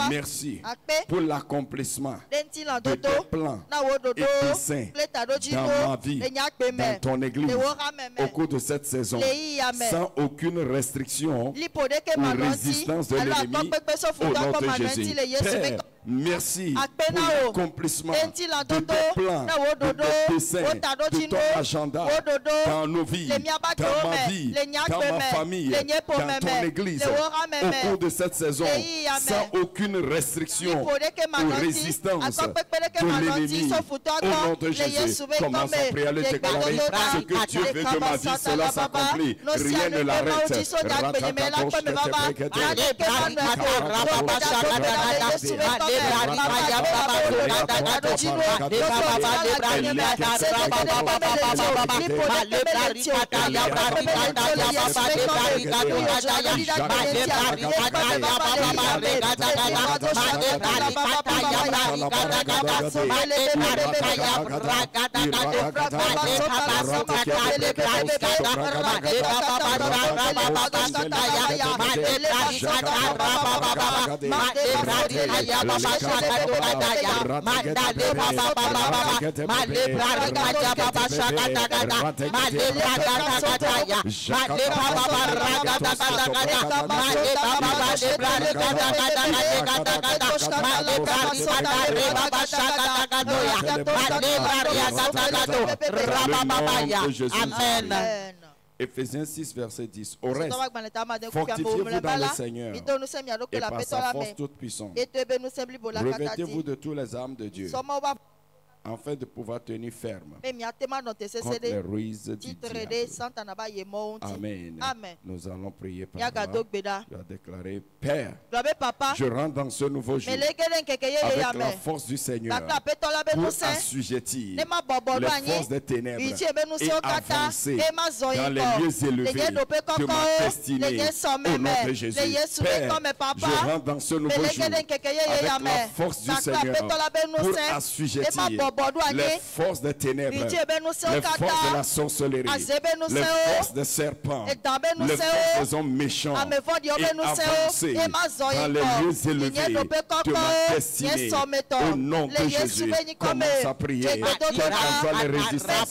merci pour l'accomplissement de tes plans et desseins dans ma vie, dans ton Église, au cours de cette saison, sans aucune restriction ou résistance de l'ennemi, au nom de Jésus. Père, merci pour l'accomplissement de tes plans, de tes desseins, de ton agenda dans nos vies, dans ma vie, dans ma famille, dans ton Église, au cours de cette saison, sans aucune restriction ou résistance de l'ennemi, au nom de Jésus. Commence à prier, à le déclarer. Ce que Dieu veut de ma vie, cela s'accomplit. Rien ne l'arrête. Amen. Éphésiens 6, verset 10. Au reste, fortifiez-vous dans le Seigneur et par sa force toute puissante. Revêtez-vous de tous les armes de Dieu, afin de pouvoir tenir ferme contre les ruses du diable. Amen. Nous allons prier par là. Tu as déclaré, Père, je rentre dans ce nouveau jour avec la force du Seigneur pour assujettir les forces des ténèbres et avancer dans les lieux élevés de ma destinée au nom de Jésus. Père, je rentre dans ce nouveau jour avec la force du Seigneur pour assujettir les forces des ténèbres, les forces de la sorcellerie, les forces des serpents, les forces des hommes méchants, et avancer dans les lieux élevés de ma destinée. Au nom de Jésus, commence à prier. Quelles qu'en soient les résistances,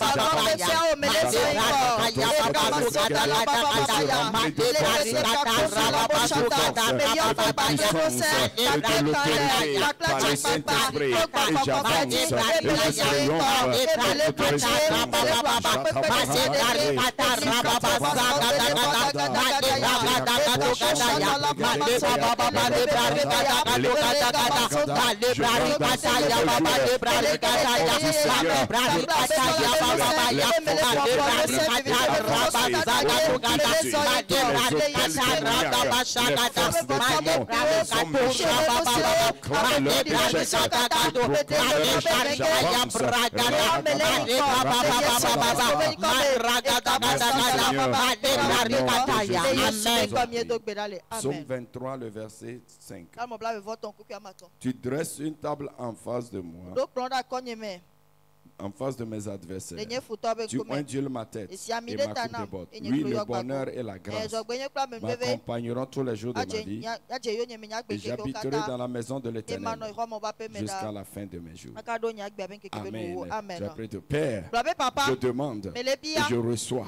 Psaume 23, le verset 5. Tu dresses une table en face de moi, en face de mes adversaires. Tu ondules ma tête et ma coupe déborde. Oui, le bonheur et la grâce m'accompagneront tous les jours de ma vie, et j'habiterai dans la maison de l'Éternel jusqu'à la fin de mes jours. Amen. Je prie de Père, je demande et je reçois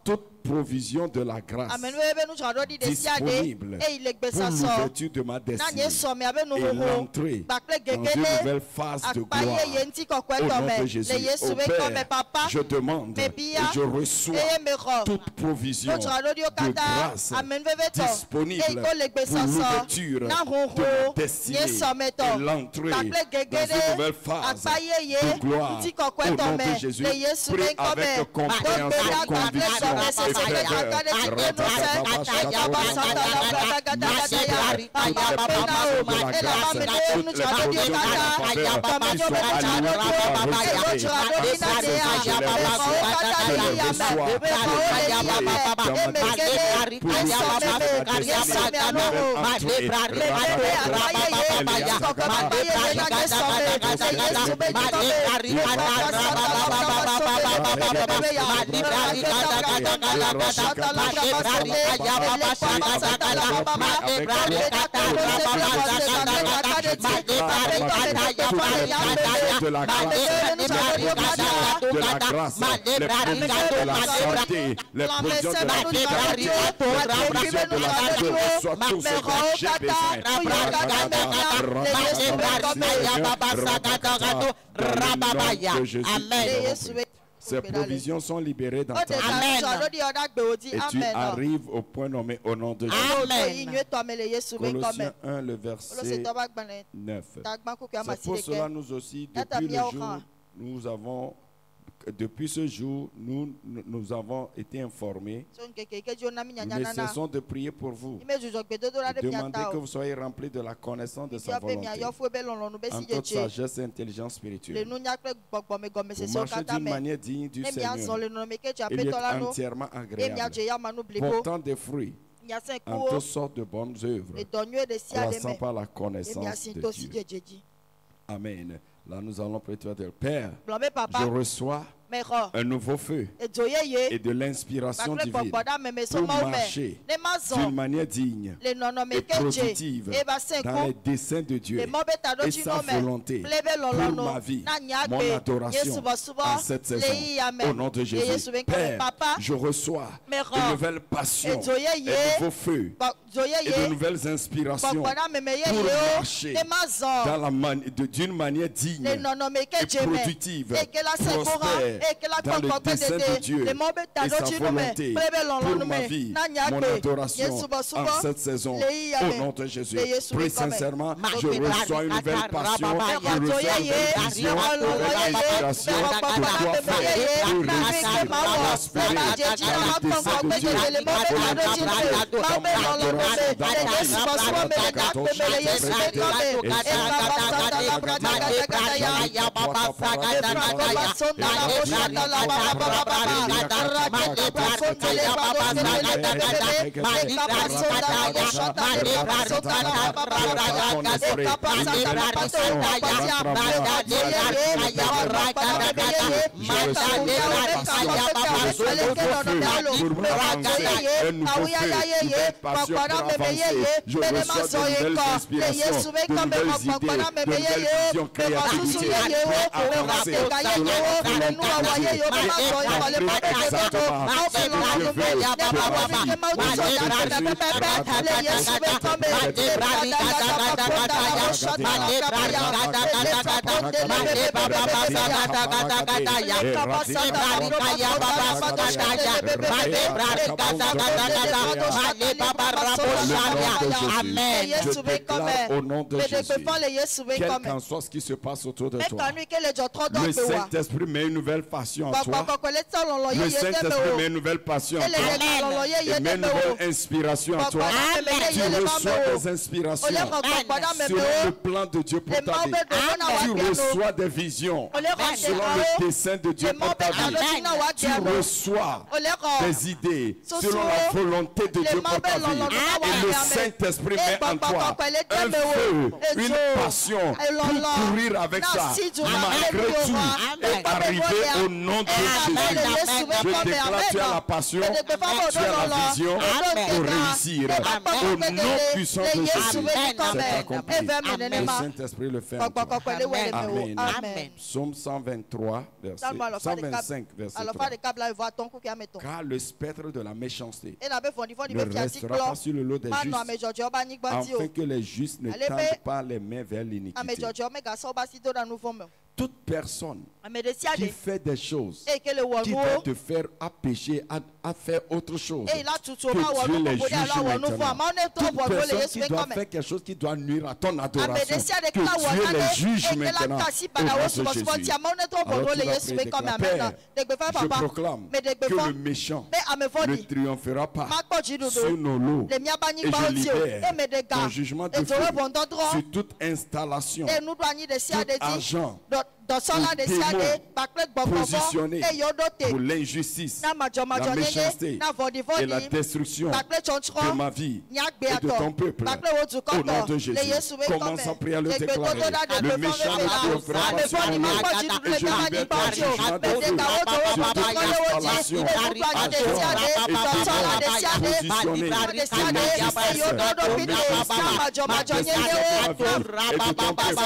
toute provision de la grâce disponible pour l'ouverture de ma destinée et l'entrée dans une nouvelle phase de gloire. Au nom de Jésus, au Père, je demande et je reçois toute provision de grâce disponible pour l'ouverture de ma destinée et l'entrée dans une nouvelle phase de gloire. Au nom de Jésus, prie avec compréhension, conviction et de la grâce, les provisions de la santé, les provisions de la liberté, les provisions de la santé, reçois tout ce dont j'ai besoin. Amen. Ces provisions sont libérées dans ta vie. Et tu arrives au point nommé au nom de Jésus. Colossiens 1, le verset 9. C'est pour cela nous aussi, depuis ce jour, nous avons été informés. Nous cessons de prier pour vous. Demandez que vous soyez remplis de la connaissance de sa volonté, en toute sagesse et intelligence spirituelle, pour marcher d'une manière digne du Seigneur. Il est entièrement agréable, portant des fruits en toutes sortes de bonnes œuvres, croissant par la connaissance de Dieu. Amen. Là, nous allons prier de Père. Je reçois un nouveau feu et de l'inspiration divine pour marcher d'une manière digne et productive dans les desseins de Dieu et sa volonté pour ma vie, mon adoration en cette saison. Au nom de Jésus, Père, je reçois de nouvelles passions, un nouveau feu et de nouvelles inspirations pour marcher d'une manière digne et productive, prospère dans le dessein de Dieu et sa volonté pour ma vie, mon adoration en cette saison. Au nom de Jésus, prie sincèrement, je reçois une nouvelle passion, je reçois une nouvelle vision, une nouvelle inspiration de quoi faire pour réussir, prospérer dans le dessein de Dieu, pour l'entrer dans mon adoration, dans je reçois de nouvelles inspirations, de nouvelles idées, de nouvelles visions, créativité pour avancer de notre volonté et accomplir exactement ce que Dieu veut de ma vie. Amen. Je déclare au nom de Jésus, quel qu'en soit ce qui se passe autour de toi, le Saint-Esprit met une nouvelle passion en toi. Le Saint-Esprit met une nouvelle passion en toi. Et met une nouvelle inspiration en toi. Tu reçois des inspirations sur le plan de Dieu pour ta vie. Tu reçois des visions selon le dessein de Dieu pour ta vie. Tu reçois des idées selon la volonté de Dieu pour ta vie. Et le Saint-Esprit met en toi un feu, une passion pour courir avec ça. Malgré tout, est arrivé au nom de Jésus. Je déclare, tu as la passion, tu as la vision pour réussir. Au nom puissant de Jésus, c'est accompli. Le Saint-Esprit le fait en toi. Amen. Psaume 123, verset 125, verset 3. Car le spectre de la méchanceté ne restera pas sur le lot des justes, afin que les justes ne tendent pas les mains vers l'iniquité. Toute personne qui fait des choses qui va te faire à pécher, à faire autre chose, que Dieu les juge maintenant. Toute personne qui doit faire quelque chose qui doit nuire à ton adoration, que Dieu les juge maintenant au nom de Jésus. Alors tu vas prier, Père, je proclame que le méchant ne triomphera pas sur nos lots, et je libère ton jugement de feu sur toute installation, tout argent, positionné pour l'injustice, la méchanceté et la destruction de ma vie et de ton peuple. Au nom de Jésus, commence à prier à le déclarer. Le méchant ne triomphera pas sur mon nom, et je libère ton jugement de feu sur toute installation, positionné pour l'injustice, la et de ton peuple,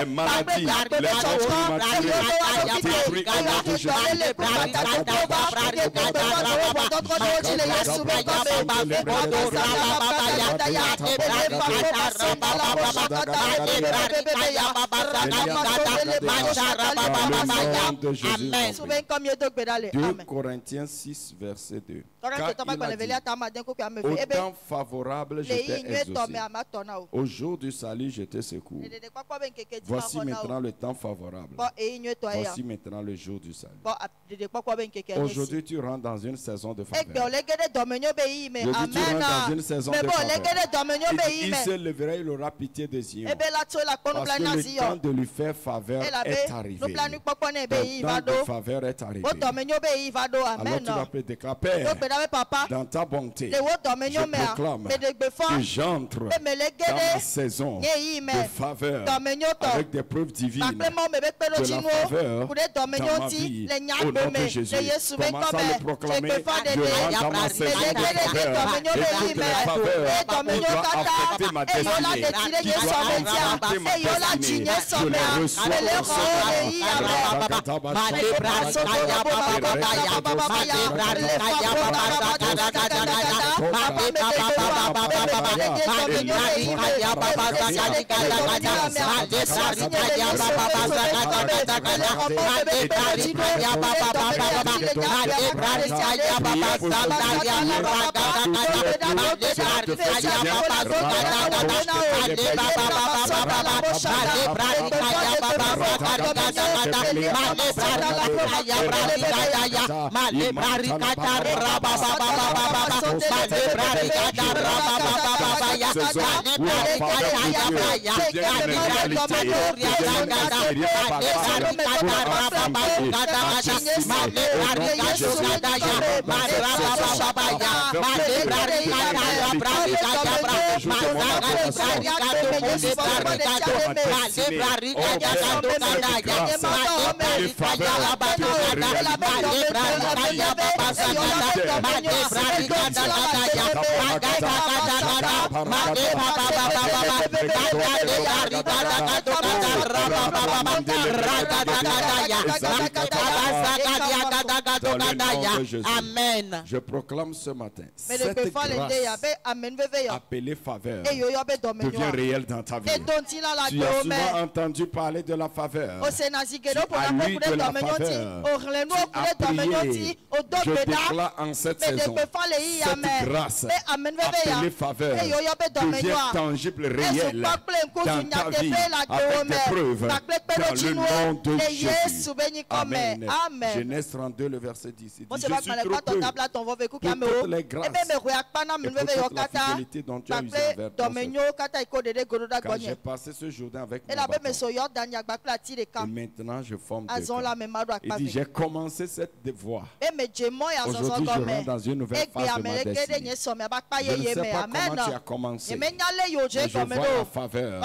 les maladies, les Amen. 2 Corinthiens 6, verset 2. Autant favorable je t'ai exaucé. Au jour du salut je te secours. Voici maintenant le temps favorable. Voici maintenant le jour du salut. Aujourd'hui tu rentres dans une saison de faveur. Aujourd'hui tu rentres dans une saison de faveur. Il se lèvera, il aura pitié de Zion. Parce que le temps de lui faire faveur est arrivé. Le temps de faveur est arrivé. Alors tu vas peut-être déclarer, Père, dans ta bonté, je proclame que j'entre dans ma saison de faveur avec des preuves divines de la faveur dans ma vie. Au nom de Jésus, commence à le proclamer. Je rentre dans ma saison de faveur et toutes les faveurs qui doivent affecter ma destinée, qui doivent affecter ma destinée, je les reçois au Amen. Je proclame ce matin, cette grâce appelée faveur devient réelle dans ta vie. Tu as souvent entendu parler de la faveur. Tu as lu de la faveur. Tu as prié Je déclare en cette saison cette grâce, appelée faveur, devient tangible, réelle dans ta vie, avec des preuves, dans le nom de Jésus. Amen. Genèse 32, le verset 10. Il dit, je suis trop peu pour toutes les grâces et pour toute la fidélité dont tu as usé envers ton serviteur. Car j'ai passé ce Jourdain avec mon bâton. Et maintenant je forme deux camps. Il dit, j'ai commencé cette voie. Aujourd'hui, je rentre dans une nouvelle phase de ma destinée. Je ne sais pas comment tu as commencé, mais je vois la faveur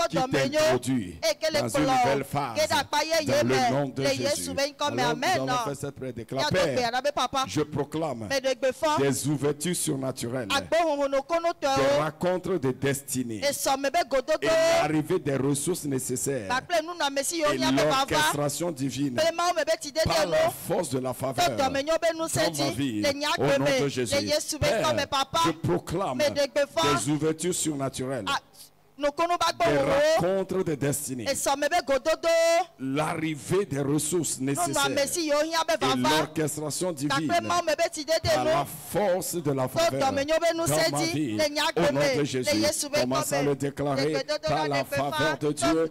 qui t'introduit dans une nouvelle phase, dans le nom de Jésus. Alors, nous allons faire cette prière. Déclare, Père, je proclame des ouvertures surnaturelles, des rencontres de destinée et l'arrivée des ressources nécessaires et l'orchestration divine par la force de la faveur dans ma vie, au nom de Jésus. Père, je proclame des ouvertures surnaturelles, des rencontres de destinée, l'arrivée des ressources nécessaires et l'orchestration divine par la force de la faveur dans ma vie, au nom de Jésus. Commence à le déclarer par la faveur de Dieu.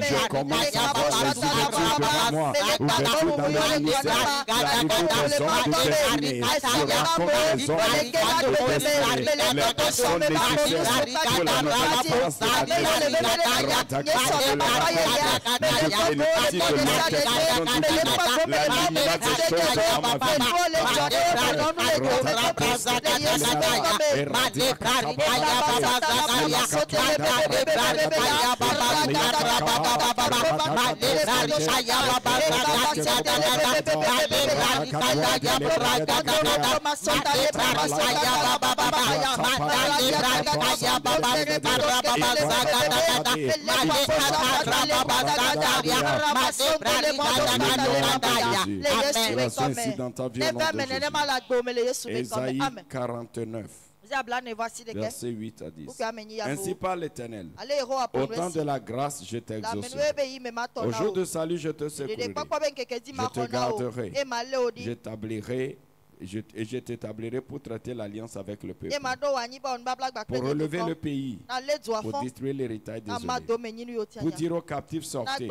Je commence à voir les ouvertures devant moi, ouverture dans le ministère, l'arrivée des hommes de destinée, je rencontre les hommes de destinée, les personnes nécessaires pour la nouvelle phase de la destinée. Ésaïe 49. Verset 8 à 10. Ainsi parle l'Éternel. Au temps de la grâce, je t'exaucerai. Au jour de salut, je te secouerai. Je te garderai. Et je t'établirai pour traiter l'alliance avec le peuple, pour relever le pays, pour détruire l'héritage désolé, pour dire aux captifs sortez,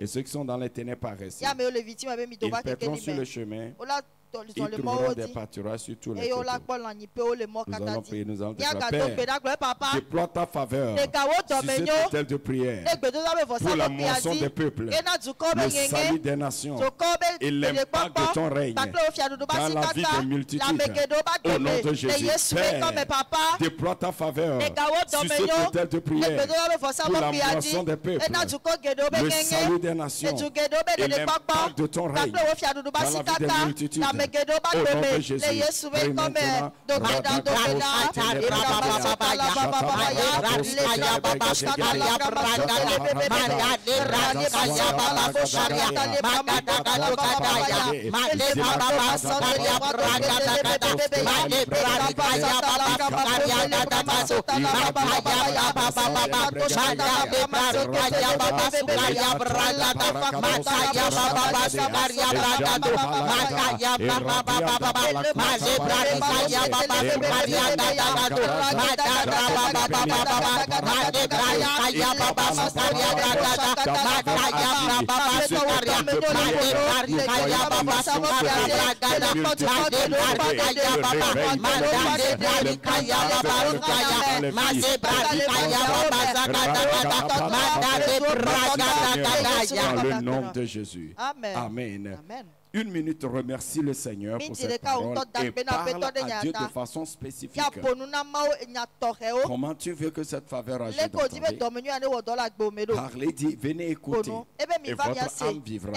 et ceux qui sont dans les ténèbres paraissent. Ils perdront sur le chemin. Ils trouveront des pâturages sur tous les côtés. Nous allons prier, nous allons déclarer, Père, déploie ta faveur sur cette autel de prière pour la moisson des peuples, le salut des nations et l'impact de ton règne dans la vie des multitudes. Au nom de Jésus, Père, déploie ta faveur sur cette autel de prière pour la moisson des peuples, le salut des nations et l'impact de ton règne dans la vie des multitudes. Au nom de Jésus, prie maintenant. Dans le nom de Jésus. Amen. Une minute, remercie le Seigneur pour cette parole et parle à Dieu de façon spécifique. Comment tu veux que cette faveur agisse dans ta vie? Parlez, dit, venez écouter et votre âme vivra.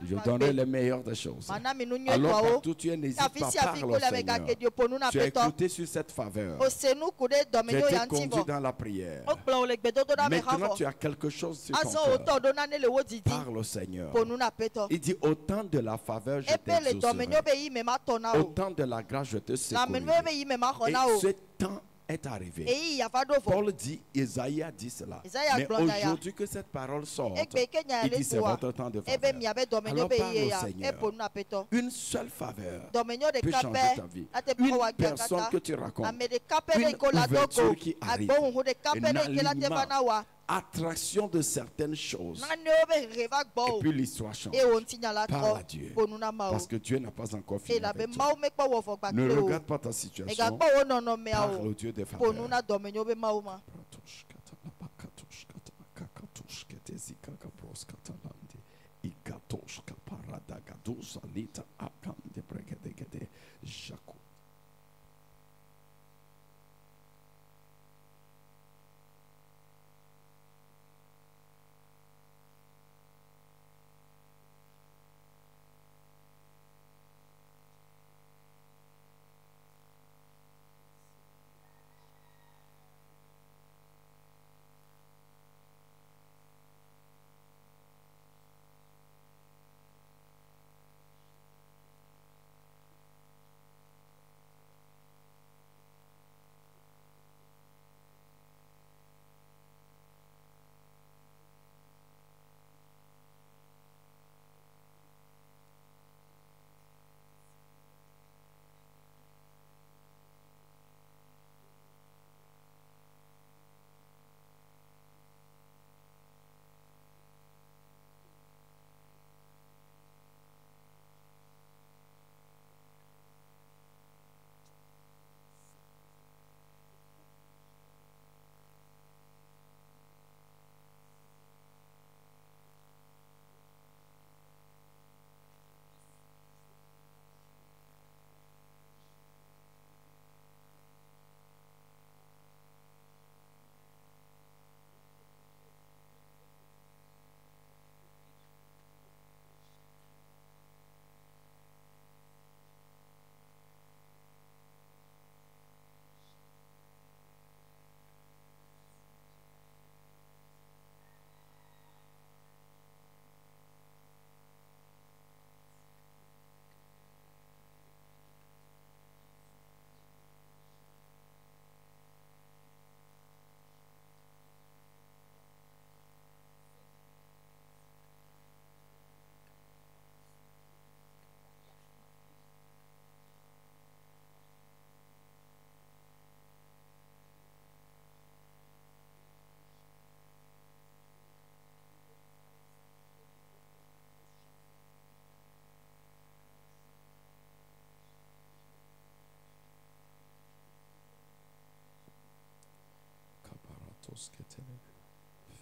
Je donnerai les meilleures des choses. Alors partout tu es, n'hésite pas, parle au Seigneur. Tu as écouté sur cette faveur. Tu as été conduit dans la prière. Maintenant tu as quelque chose sur ton cœur. Parle au Seigneur. Il dit, au temps de la faveur je t'exaucerai. Au temps de la grâce je te secouerai. Et ce temps est arrivé. Paul dit, Isaïe a dit cela. Mais aujourd'hui que cette parole sorte, il dit c'est votre temps de faveur. Alors parle au Seigneur. Une seule faveur peut changer ta vie. Une personne que tu rencontres, une ouverture qui arrive, un alignement, attraction de certaines choses. Et puis l'histoire change. Parle à Dieu. Parce que Dieu n'a pas encore fini avec toi. Ne regarde pas ta situation. Parle au Dieu des faveurs.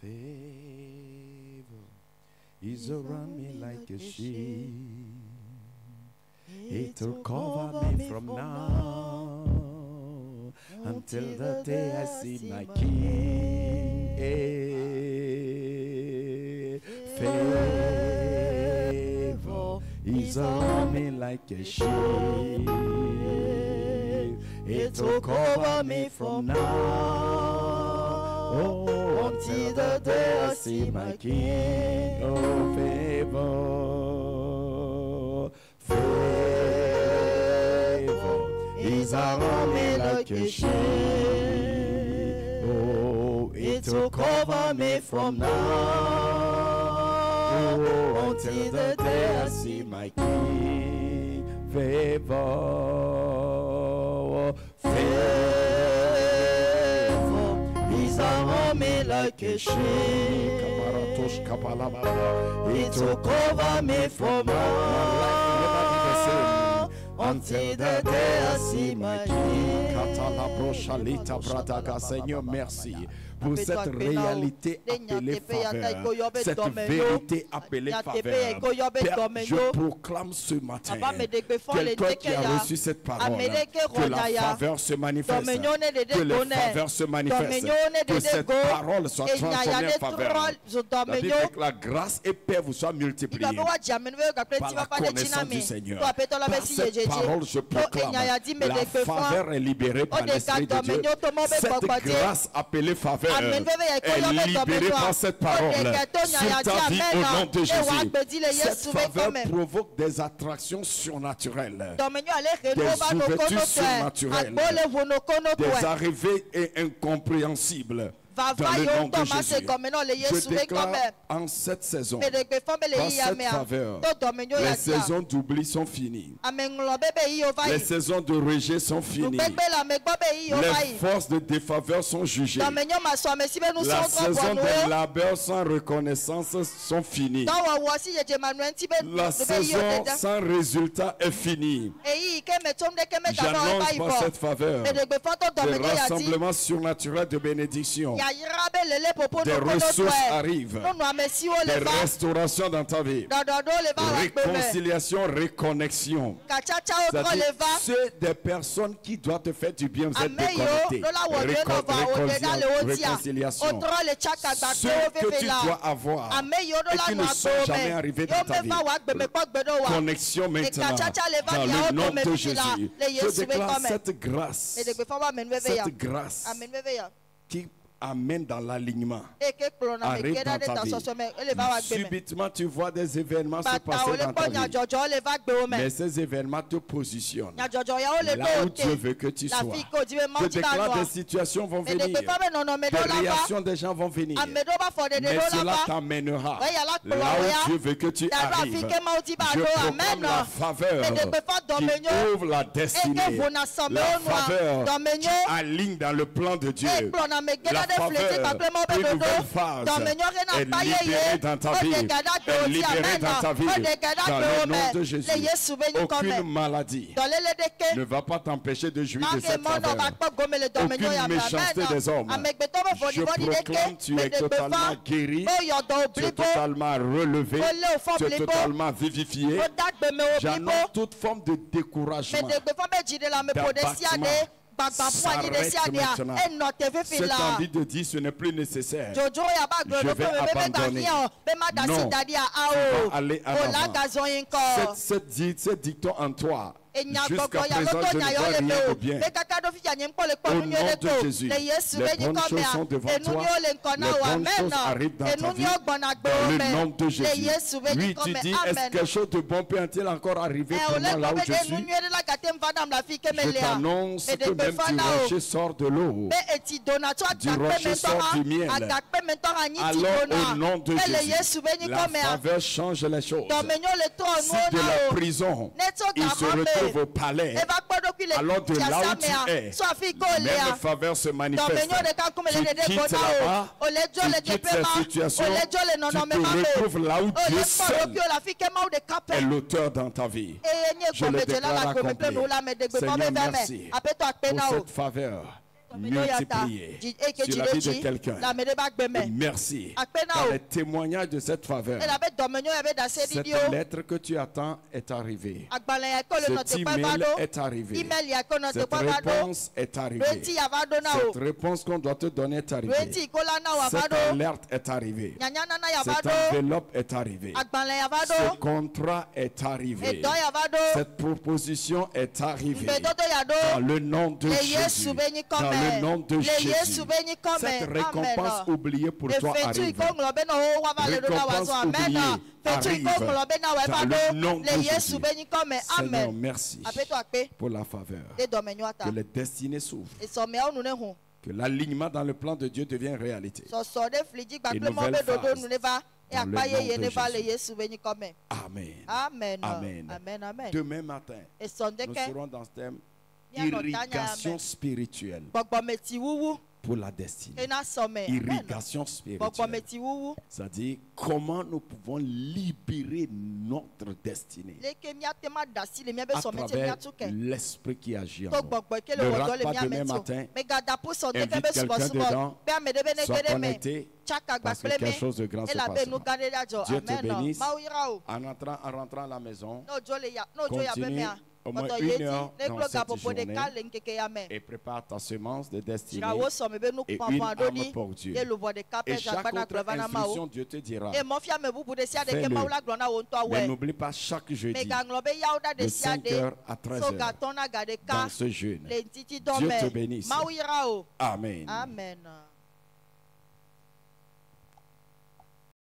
Favor is around me like a shield. It will cover me from now until the day I see my King. Favor is around me like a shield. It will cover me from now. Oh, until the day I see my King. Oh, favor, favor is around me like a shield. Oh, it will cover me from now. Oh, until the day I see my King. Favor, favor around me like a shield. It will cover me from now until the day I see my King. Seigneur, merci pour cette réalité appelée faveur, cette vérité appelée faveur. Père, je proclame ce matin, quelqu'un qui a reçu cette parole, que la faveur se manifeste, que les faveurs se manifestent, que cette parole soit transformée en faveur. La Bible dit que la grâce et paix vous soient multipliées par la connaissance du Seigneur. Par cette parole, je proclame, la faveur est libérée par l'Esprit de Dieu. Cette grâce appelée faveur faveur est libérée par cette parole sur ta vie au nom de Jésus. Cette faveur provoque des attractions surnaturelles, des ouvertures surnaturelles, des arrivées incompréhensibles. Dans le nom de Jésus, je déclare en cette saison, par cette faveur, les saisons d'oubli sont finies. Les saisons de rejet sont finies. Les forces de défaveur sont jugées. La saison des labeurs sans reconnaissance sont finies. La saison sans résultat est finie. J'annonce par cette faveur des rassemblements surnaturels de bénédiction. Des ressources arrivent, des restaurations dans ta vie, réconciliation, réconnexion. C'est des personnes qui doivent te faire du bien, vous êtes déconnectés. Réconciliation. Ce que tu dois avoir et qui ne sont jamais arrivés dans ta vie. Connexion maintenant dans le nom de Jésus. Je déclare cette grâce qui amène dans l'alignement. Arrive dans ta vie. Subitement, tu vois des événements se passer dans ta vie. Mais ces événements te positionnent là où Dieu veut que tu sois. Je déclare des situations vont venir. Des réactions des gens vont venir. Mais cela t'amènera là où Dieu veut que tu arrives. Je proclame la faveur qui ouvre la destinée. La faveur qui aligne dans le plan de Dieu. La faveur, une nouvelle phase est libérée dans ta vie, est libérée dans ta vie, dans le nom de Jésus. Aucune maladie ne va pas t'empêcher de jouir de cette faveur. Aucune méchanceté des hommes. Je proclame, tu es totalement guéri, tu es totalement relevé, tu es totalement vivifié. J'annonce toute forme de découragement, d'abattement. S'arrête maintenant. Cette envie de dire ce n'est plus nécessaire. Je vais abandonner. Non, tu vas aller en avant. Cette dicton en toi. Jusqu'à présent, je ne vois rien de bien. Au nom de Jésus, les bonnes choses sont devant toi. Les bonnes choses arrivent dans ta vie. Dans le nom de Jésus. Oui, tu dis, est-ce que quelque chose de bon peut-il encore arriver pour moi là où je suis? Je t'annonce que même du rocher sort de l'eau. Du rocher sort du miel. Alors, au nom de Jésus, la faveur change les choses. Si de la prison, il se retrouve au palais, alors de là où tu es, même faveur se manifeste. Tu quittes là-bas, tu quittes cette situation, tu te retrouves là où Dieu seul est l'auteur dans ta vie. Je le déclare accompli. Seigneur, merci pour cette faveur multiplié sur la vie de quelqu'un. Merci par les témoignages de cette faveur. Cette lettre que tu attends est arrivée. Cet email est arrivé. Cette réponse est arrivée. Cette réponse qu'on doit te donner est arrivée. Cette alerte est arrivée. Cette enveloppe est arrivée. Ce contrat est arrivé. Cette proposition est arrivée. Dans le nom de Jésus. Dans le nom de Jésus. Cette récompense oubliée pour toi arrive. Récompense oubliée arrive dans le nom de Jésus. Seigneur, merci pour la faveur. Que les destinées s'ouvrent. Que l'alignement dans le plan de Dieu devienne réalité. Une nouvelle phase. Amen. Amen. Amen. Amen. Demain matin, nous serons dans ce thème irrigation spirituelle pour la destinée. Irrigation spirituelle. C'est-à-dire comment nous pouvons libérer notre destinée à travers l'esprit qui agit en nous. Ne rate pas demain matin. Invite quelqu'un dedans. Sois connecté. Parce que quelque chose de grand se passe. Dieu te bénisse. En rentrant à la maison, continue au moins 1 heure dans cette journée et prépare ta semence de destinée et une âme pour Dieu. Et chaque autre instruction, Dieu te dira. Fais-le. Mais n'oublie pas chaque jeudi de 5h à 13h dans ce jeûne. Dieu te bénisse. Amen. Amen.